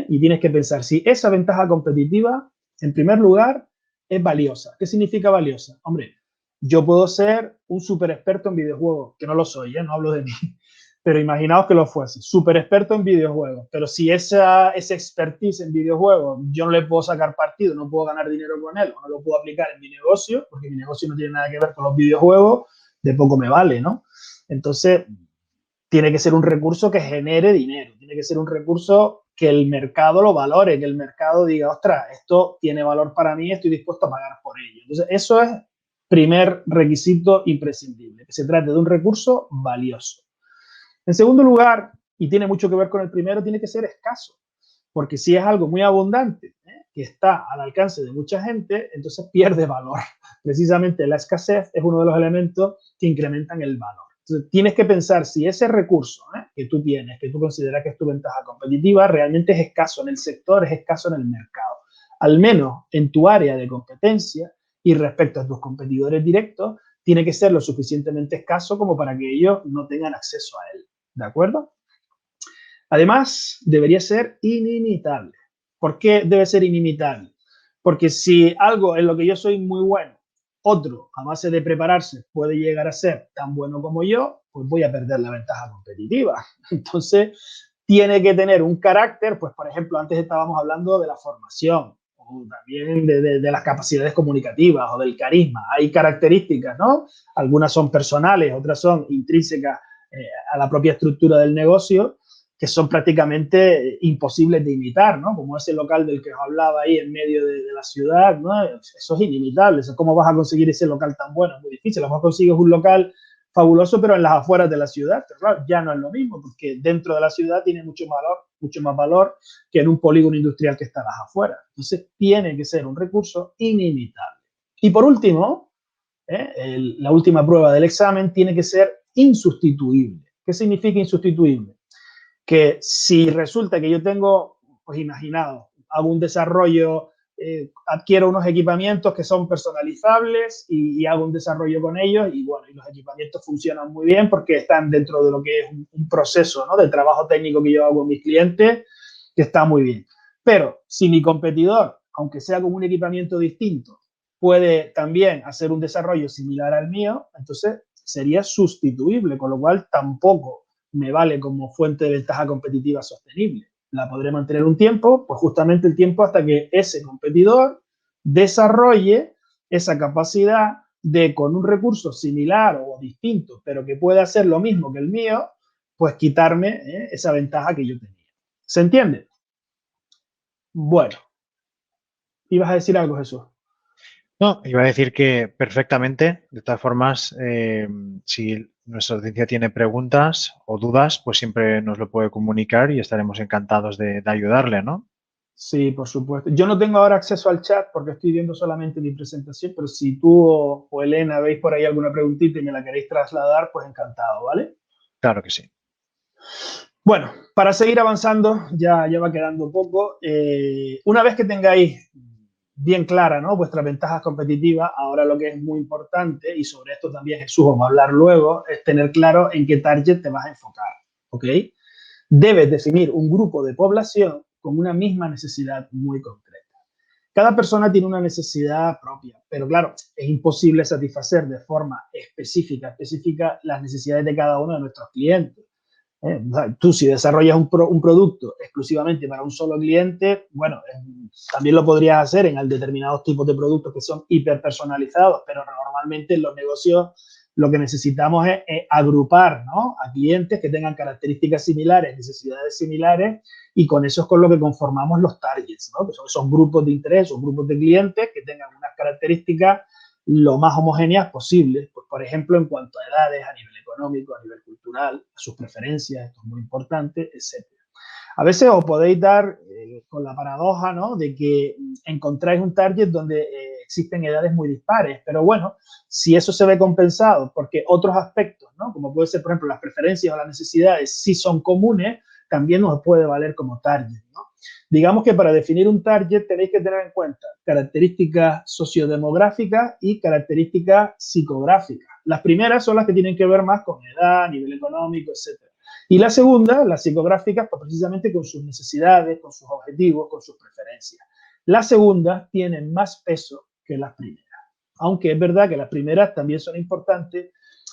y tienes que pensar si esa ventaja competitiva, en primer lugar, es valiosa. ¿Qué significa valiosa? Hombre, yo puedo ser un súper experto en videojuegos, que no lo soy, no hablo de mí, pero imaginaos que lo fuese, súper experto en videojuegos, pero si esa expertise en videojuegos yo no le puedo sacar partido, no puedo ganar dinero con él, o no lo puedo aplicar en mi negocio, porque mi negocio no tiene nada que ver con los videojuegos, de poco me vale, ¿no? Entonces, tiene que ser un recurso que genere dinero, tiene que ser un recurso que el mercado lo valore, que el mercado diga, ostras, esto tiene valor para mí, estoy dispuesto a pagar por ello. Entonces, eso es primer requisito imprescindible, que se trate de un recurso valioso. En segundo lugar, y tiene mucho que ver con el primero, tiene que ser escaso, porque si es algo muy abundante, que está al alcance de mucha gente, entonces pierde valor. Precisamente la escasez es uno de los elementos que incrementan el valor. Entonces, tienes que pensar si ese recurso que tú tienes, que tú consideras que es tu ventaja competitiva, realmente es escaso en el sector, es escaso en el mercado. Al menos en tu área de competencia y respecto a tus competidores directos, tiene que ser lo suficientemente escaso como para que ellos no tengan acceso a él, ¿de acuerdo? Además, debería ser inimitable. ¿Por qué debe ser inimitable? Porque si algo en lo que yo soy muy bueno, otro, a base de prepararse, puede llegar a ser tan bueno como yo, pues voy a perder la ventaja competitiva. Entonces, tiene que tener un carácter, pues por ejemplo, antes estábamos hablando de la formación, o también de las capacidades comunicativas o del carisma. Hay características, ¿no? Algunas son personales, otras son intrínsecas a la propia estructura del negocio, que son prácticamente imposibles de imitar, ¿no? Como ese local del que os hablaba ahí en medio de la ciudad, ¿no? Eso es inimitable. ¿Cómo vas a conseguir ese local tan bueno? Es muy difícil. A lo mejor consigues un local fabuloso, pero en las afueras de la ciudad. Pero claro, ya no es lo mismo, porque dentro de la ciudad tiene mucho más valor que en un polígono industrial que está a las afueras. Entonces, tiene que ser un recurso inimitable. Y por último, la última prueba del examen tiene que ser insustituible. ¿Qué significa insustituible? Que si resulta que yo tengo, pues imaginado, hago un desarrollo, adquiero unos equipamientos que son personalizables y hago un desarrollo con ellos y bueno, y los equipamientos funcionan muy bien porque están dentro de lo que es un proceso, ¿no?, de trabajo técnico que yo hago con mis clientes, que está muy bien. Pero si mi competidor, aunque sea con un equipamiento distinto, puede también hacer un desarrollo similar al mío, entonces sería sustituible, con lo cual tampoco me vale como fuente de ventaja competitiva sostenible. La podré mantener un tiempo, pues justamente el tiempo hasta que ese competidor desarrolle esa capacidad de, con un recurso similar o distinto, pero que pueda hacer lo mismo que el mío, pues quitarme esa ventaja que yo tenía. ¿Se entiende? Bueno, ibas a decir algo, Jesús. No, iba a decir que perfectamente. De todas formas, si nuestra audiencia tiene preguntas o dudas, pues siempre nos lo puede comunicar y estaremos encantados de ayudarle, ¿no? Sí, por supuesto. Yo no tengo ahora acceso al chat porque estoy viendo solamente mi presentación, pero si tú o Elena veis por ahí alguna preguntita y me la queréis trasladar, pues encantado, ¿vale? Claro que sí. Bueno, para seguir avanzando, ya va quedando poco. Una vez que tengáis bien clara, ¿no?, vuestras ventajas competitivas, ahora lo que es muy importante, y sobre esto también Jesús os va a hablar luego, es tener claro en qué target te vas a enfocar, ¿ok? Debes definir un grupo de población con una misma necesidad muy concreta. Cada persona tiene una necesidad propia, pero claro, es imposible satisfacer de forma específica las necesidades de cada uno de nuestros clientes. Tú, si desarrollas un producto exclusivamente para un solo cliente, bueno, también lo podrías hacer en determinados tipos de productos que son hiperpersonalizados, pero normalmente en los negocios lo que necesitamos es agrupar, ¿no?, a clientes que tengan características similares, necesidades similares, y con eso es con lo que conformamos los targets, ¿no?, que son grupos de interés o grupos de clientes que tengan unas características lo más homogéneas posibles, pues, por ejemplo, en cuanto a edades, a nivel económico, a nivel cultural, a sus preferencias, esto es muy importante, etc. A veces os podéis dar con la paradoja, ¿no?, de que encontráis un target donde existen edades muy dispares, pero bueno, si eso se ve compensado porque otros aspectos, ¿no?, como puede ser, por ejemplo, las preferencias o las necesidades, sí son comunes, también nos puede valer como target, ¿no? Digamos que para definir un target tenéis que tener en cuenta características sociodemográficas y características psicográficas. Las primeras son las que tienen que ver más con edad, nivel económico, etc. Y la segunda, las psicográficas, pues precisamente con sus necesidades, con sus objetivos, con sus preferencias. Las segundas tienen más peso que las primeras. Aunque es verdad que las primeras también son importantes,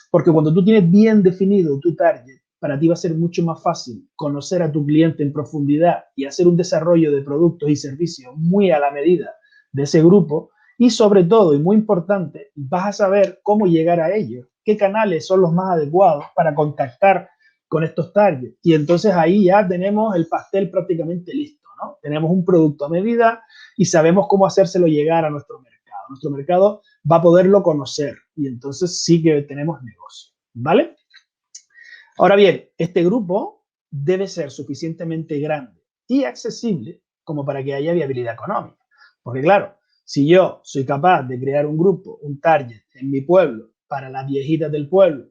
porque cuando tú tienes bien definido tu target, para ti va a ser mucho más fácil conocer a tu cliente en profundidad y hacer un desarrollo de productos y servicios muy a la medida de ese grupo. Y sobre todo, y muy importante, vas a saber cómo llegar a ellos, qué canales son los más adecuados para contactar con estos targets. Y entonces ahí ya tenemos el pastel prácticamente listo, ¿no? Tenemos un producto a medida y sabemos cómo hacérselo llegar a nuestro mercado. Nuestro mercado va a poderlo conocer y entonces sí que tenemos negocio, ¿vale? Ahora bien, este grupo debe ser suficientemente grande y accesible como para que haya viabilidad económica. Porque claro, si yo soy capaz de crear un grupo, un target en mi pueblo para las viejitas del pueblo,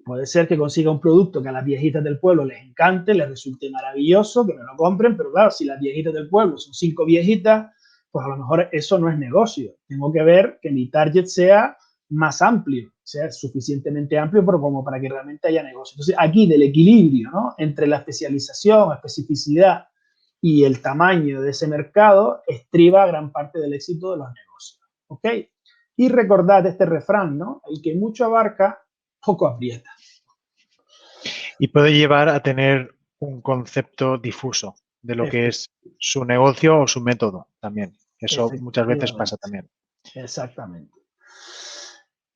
puede ser que consiga un producto que a las viejitas del pueblo les encante, les resulte maravilloso, que me lo compren, pero claro, si las viejitas del pueblo son 5 viejitas, pues a lo mejor eso no es negocio. Tengo que ver que mi target sea más amplio. sea suficientemente amplio pero como para que realmente haya negocio. Entonces, aquí del equilibrio, ¿no?, entre la especialización, la especificidad y el tamaño de ese mercado estriba gran parte del éxito de los negocios. ¿Ok? Y recordad este refrán, ¿no? El que mucho abarca, poco aprieta. Y puede llevar a tener un concepto difuso de lo que es su negocio o su método también. Eso muchas veces pasa también. Exactamente.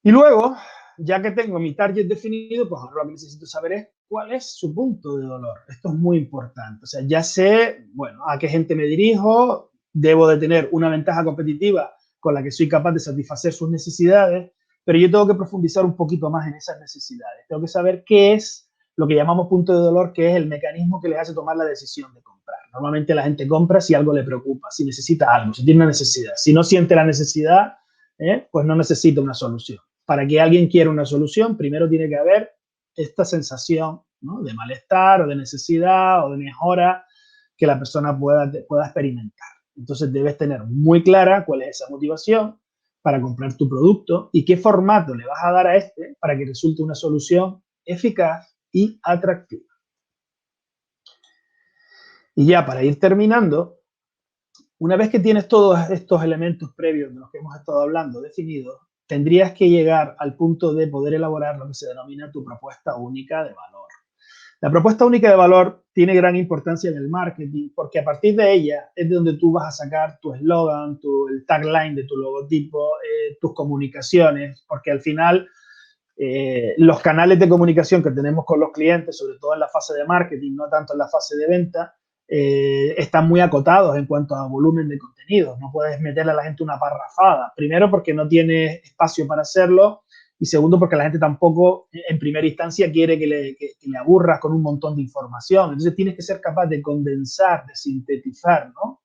Y luego, ya que tengo mi target definido, pues ahora lo que necesito saber es cuál es su punto de dolor. Esto es muy importante. O sea, ya sé, bueno, a qué gente me dirijo, debo de tener una ventaja competitiva con la que soy capaz de satisfacer sus necesidades, pero yo tengo que profundizar un poquito más en esas necesidades. Tengo que saber qué es lo que llamamos punto de dolor, que es el mecanismo que les hace tomar la decisión de comprar. Normalmente la gente compra si algo le preocupa, si necesita algo, si tiene una necesidad. Si no siente la necesidad, pues no necesita una solución. Para que alguien quiera una solución, primero tiene que haber esta sensación, ¿no?, de malestar o de necesidad o de mejora que la persona pueda experimentar. Entonces debes tener muy clara cuál es esa motivación para comprar tu producto y qué formato le vas a dar a este para que resulte una solución eficaz y atractiva. Y ya para ir terminando, una vez que tienes todos estos elementos previos de los que hemos estado hablando definidos, tendrías que llegar al punto de poder elaborar lo que se denomina tu propuesta única de valor. La propuesta única de valor tiene gran importancia en el marketing porque a partir de ella es de donde tú vas a sacar tu eslogan, el tagline de tu logotipo, tus comunicaciones, porque al final los canales de comunicación que tenemos con los clientes, sobre todo en la fase de marketing, no tanto en la fase de venta, están muy acotados en cuanto a volumen de contenido. No puedes meterle a la gente una parrafada. Primero, porque no tienes espacio para hacerlo. Y segundo, porque la gente tampoco, en primera instancia, quiere que le aburras con un montón de información. Entonces, tienes que ser capaz de condensar, de sintetizar, ¿no?,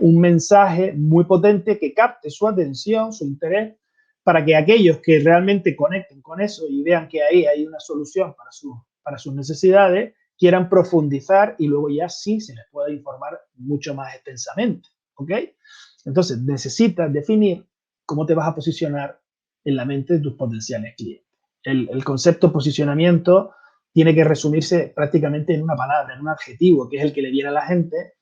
un mensaje muy potente que capte su atención, su interés, para que aquellos que realmente conecten con eso y vean que ahí hay una solución para sus necesidades, quieran profundizar y luego ya sí se les puede informar mucho más extensamente. ¿Ok? Entonces, necesitas definir cómo te vas a posicionar en la mente de tus potenciales clientes. El concepto posicionamiento tiene que resumirse prácticamente en una palabra, en un adjetivo, que es el que le viene a la gente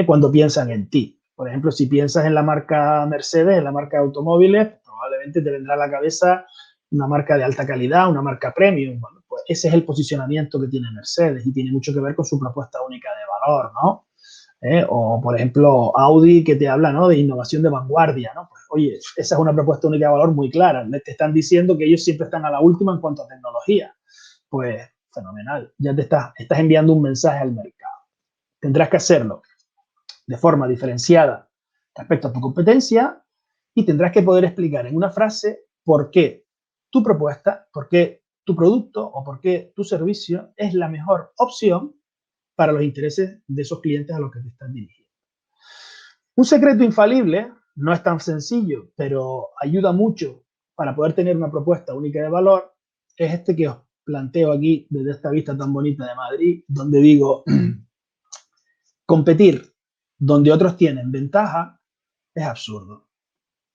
cuando piensan en ti. Por ejemplo, si piensas en la marca Mercedes, en la marca de automóviles, probablemente te vendrá a la cabeza una marca de alta calidad, una marca premium. Bueno, pues ese es el posicionamiento que tiene Mercedes y tiene mucho que ver con su propuesta única de valor, ¿no? O, por ejemplo, Audi, que te habla, ¿no?, de innovación de vanguardia, ¿no? Pues, oye, esa es una propuesta única de valor muy clara. Te están diciendo que ellos siempre están a la última en cuanto a tecnología. Pues, fenomenal. Ya te estás enviando un mensaje al mercado. Tendrás que hacerlo de forma diferenciada respecto a tu competencia y tendrás que poder explicar en una frase por qué tu propuesta, por qué tu producto o por qué tu servicio es la mejor opción para los intereses de esos clientes a los que te estás dirigiendo. Un secreto infalible, no es tan sencillo, pero ayuda mucho para poder tener una propuesta única de valor, es este que os planteo aquí desde esta vista tan bonita de Madrid, donde digo, competir donde otros tienen ventaja es absurdo.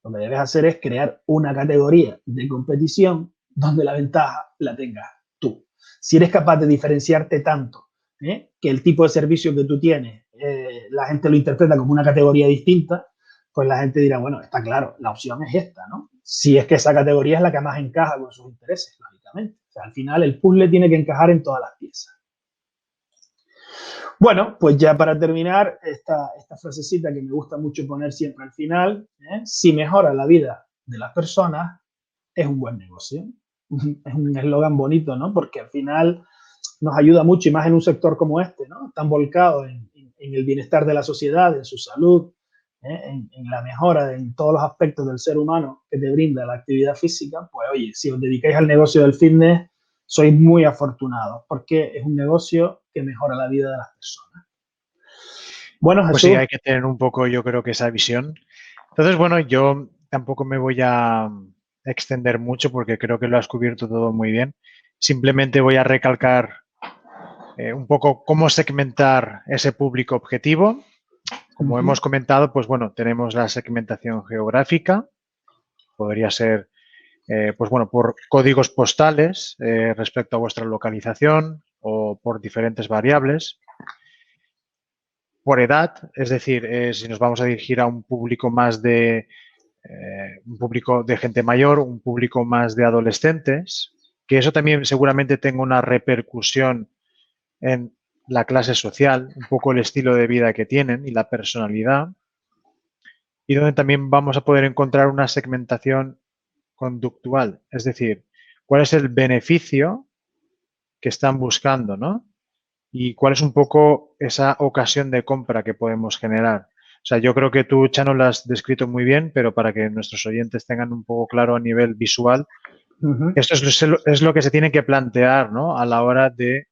Lo que debes hacer es crear una categoría de competición donde la ventaja la tengas tú. Si eres capaz de diferenciarte tanto, que el tipo de servicio que tú tienes, la gente lo interpreta como una categoría distinta, pues la gente dirá, bueno, está claro, la opción es esta, ¿no? Si es que esa categoría es la que más encaja con sus intereses, lógicamente. O sea, al final el puzzle tiene que encajar en todas las piezas. Bueno, pues ya para terminar, esta frasecita que me gusta mucho poner siempre al final, si mejora la vida de las personas, es un buen negocio. Es un eslogan bonito, ¿no? Porque al final nos ayuda mucho, y más en un sector como este, ¿no?, tan volcado en el bienestar de la sociedad, en su salud, en la mejora en todos los aspectos del ser humano que te brinda la actividad física. Pues oye, si os dedicáis al negocio del fitness, sois muy afortunados porque es un negocio que mejora la vida de las personas. Bueno, Jesús. Pues sí, hay que tener un poco, yo creo que esa visión. Entonces, bueno, yo tampoco me voy a extender mucho porque creo que lo has cubierto todo muy bien. Simplemente voy a recalcar un poco cómo segmentar ese público objetivo. Como hemos comentado, pues bueno, tenemos la segmentación geográfica. Podría ser pues bueno, por códigos postales respecto a vuestra localización o por diferentes variables. Por edad, es decir, si nos vamos a dirigir a un público más de un público de gente mayor, un público más de adolescentes, que eso también seguramente tenga una repercusión en la clase social, un poco el estilo de vida que tienen y la personalidad, y donde también vamos a poder encontrar una segmentación conductual, es decir, cuál es el beneficio que están buscando, ¿no? Y cuál es un poco esa ocasión de compra que podemos generar. O sea, yo creo que tú, Chano, lo has descrito muy bien, pero para que nuestros oyentes tengan un poco claro a nivel visual, esto es lo que se tiene que plantear, ¿no? A la hora de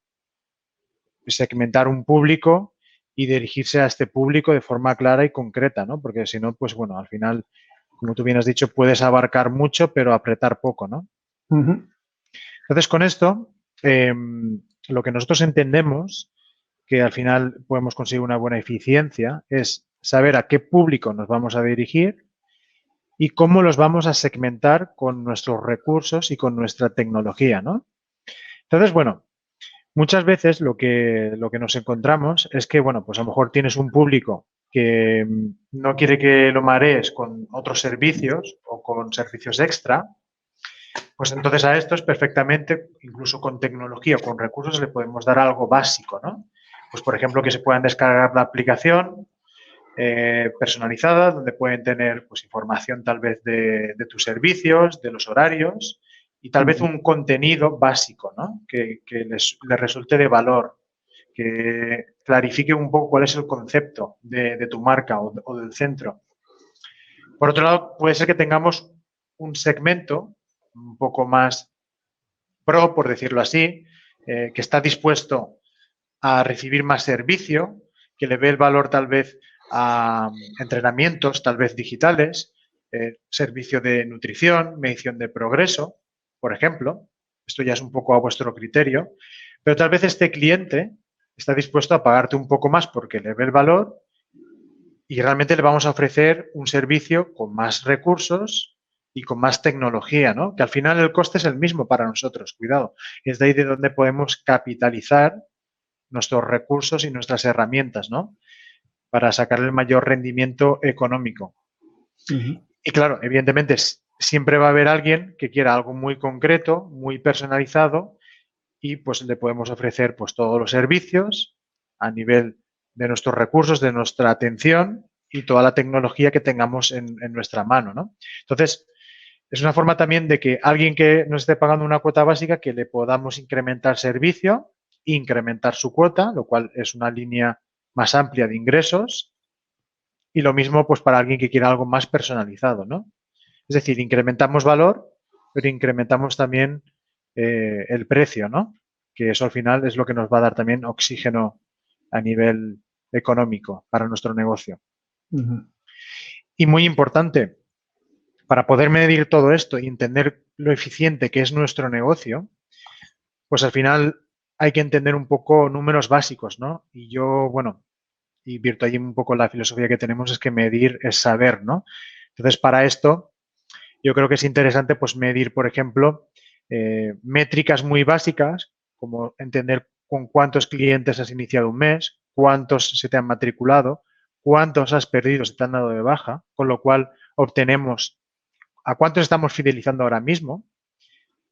segmentar un público y dirigirse a este público de forma clara y concreta, ¿no? Porque si no, pues bueno, al final, como tú bien has dicho, puedes abarcar mucho, pero apretar poco, ¿no? Entonces, con esto, lo que nosotros entendemos que al final podemos conseguir una buena eficiencia es saber a qué público nos vamos a dirigir y cómo los vamos a segmentar con nuestros recursos y con nuestra tecnología, ¿no? Entonces, bueno, muchas veces lo que nos encontramos es que, bueno, pues a lo mejor tienes un público que no quiere que lo marees con otros servicios o con servicios extra, pues entonces a estos perfectamente, incluso con tecnología o con recursos, le podemos dar algo básico, ¿no? Pues, por ejemplo, que se puedan descargar la aplicación personalizada, donde pueden tener pues, información tal vez de tus servicios, de los horarios y tal vez un contenido básico, ¿no? Que les resulte de valor, que clarifique un poco cuál es el concepto de tu marca o del centro. Por otro lado, puede ser que tengamos un segmento un poco más pro, por decirlo así, que está dispuesto a recibir más servicio, que le ve el valor tal vez a entrenamientos, tal vez digitales, servicio de nutrición, medición de progreso, por ejemplo. Esto ya es un poco a vuestro criterio. Pero tal vez este cliente está dispuesto a pagarte un poco más porque le ve el valor y realmente le vamos a ofrecer un servicio con más recursos y con más tecnología, ¿no? Que al final el coste es el mismo para nosotros, cuidado. Es de ahí de donde podemos capitalizar nuestros recursos y nuestras herramientas, ¿no? Para sacar el mayor rendimiento económico. Y claro, evidentemente siempre va a haber alguien que quiera algo muy concreto, muy personalizado y pues le podemos ofrecer pues todos los servicios a nivel de nuestros recursos, de nuestra atención y toda la tecnología que tengamos en nuestra mano, ¿no? Entonces, es una forma también de que alguien que nos esté pagando una cuota básica que le podamos incrementar servicio, incrementar su cuota, lo cual es una línea más amplia de ingresos. Y lo mismo pues para alguien que quiera algo más personalizado, ¿no? Es decir, incrementamos valor, pero incrementamos también el precio, ¿no? Que eso al final es lo que nos va a dar también oxígeno a nivel económico para nuestro negocio. Y muy importante, para poder medir todo esto y entender lo eficiente que es nuestro negocio, pues al final hay que entender un poco números básicos, ¿no? Y yo, bueno, y Virtuallí un poco la filosofía que tenemos es que medir es saber, ¿no? Entonces, para esto, yo creo que es interesante pues medir, por ejemplo, métricas muy básicas, como entender con cuántos clientes has iniciado un mes, cuántos se te han matriculado, cuántos has perdido, se te han dado de baja, con lo cual obtenemos a cuántos estamos fidelizando ahora mismo,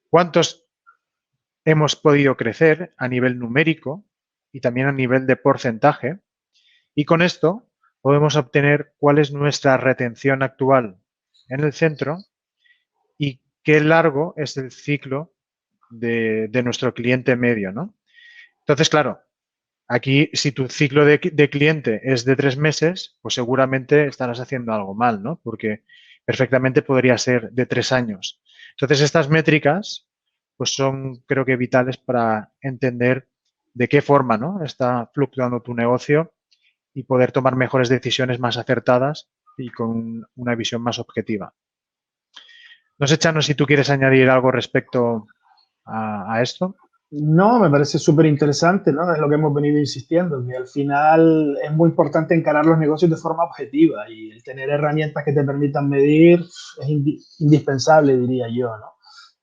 cuántos hemos podido crecer a nivel numérico y también a nivel de porcentaje. Y con esto podemos obtener cuál es nuestra retención actual en el centro y qué largo es el ciclo de nuestro cliente medio, ¿no? Entonces, claro, aquí si tu ciclo de cliente es de 3 meses, pues seguramente estarás haciendo algo mal, ¿no? Porque perfectamente podría ser de 3 años. Entonces, estas métricas pues son, creo que, vitales para entender de qué forma, ¿no? Está fluctuando tu negocio y poder tomar mejores decisiones más acertadas y con una visión más objetiva. No sé, Chano, si tú quieres añadir algo respecto a esto. No, me parece súper interesante, ¿no? Es lo que hemos venido insistiendo, que al final es muy importante encarar los negocios de forma objetiva y el tener herramientas que te permitan medir es indispensable, diría yo, ¿no?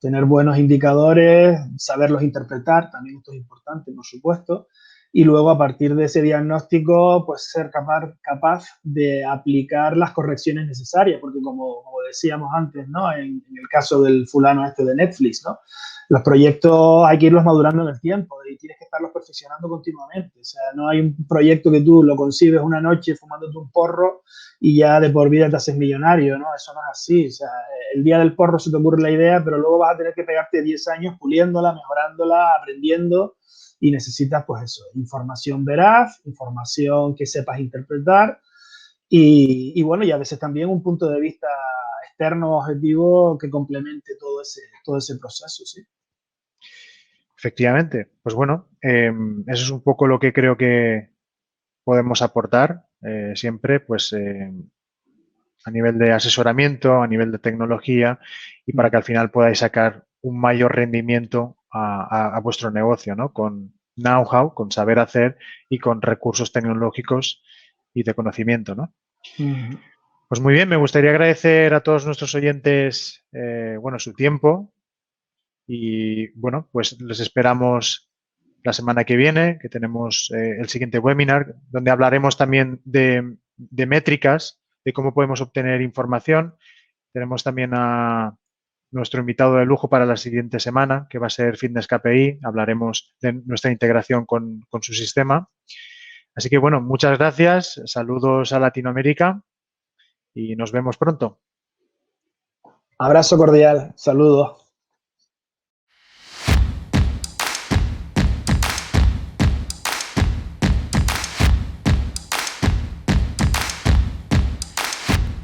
tener buenos indicadores, saberlos interpretar, también esto es importante, por supuesto, y luego a partir de ese diagnóstico, pues ser capaz de aplicar las correcciones necesarias, porque como decíamos antes, ¿no? En el caso del fulano este de Netflix, ¿no? Los proyectos hay que irlos madurando en el tiempo y tienes que estarlos perfeccionando continuamente. O sea, no hay un proyecto que tú lo concibes una noche fumándote un porro y ya de por vida te haces millonario, ¿no? Eso no es así. O sea, el día del porro se te ocurre la idea, pero luego vas a tener que pegarte 10 años puliéndola, mejorándola, aprendiendo y necesitas, pues eso, información veraz, información que sepas interpretar y bueno, y a veces también un punto de vista externo, objetivo, que complemente todo ese proceso, ¿sí? Efectivamente. Pues bueno, eso es un poco lo que creo que podemos aportar siempre, pues a nivel de asesoramiento, a nivel de tecnología y para que al final podáis sacar un mayor rendimiento a vuestro negocio, ¿no? Con know-how, con saber hacer y con recursos tecnológicos y de conocimiento, ¿no? Uh-huh. Pues muy bien, me gustaría agradecer a todos nuestros oyentes, bueno, su tiempo y bueno, pues les esperamos la semana que viene, que tenemos el siguiente webinar, donde hablaremos también de métricas, de cómo podemos obtener información. Tenemos también a nuestro invitado de lujo para la siguiente semana, que va a ser Fitness KPI. Hablaremos de nuestra integración con su sistema. Así que, bueno, muchas gracias. Saludos a Latinoamérica y nos vemos pronto. Abrazo cordial, saludos.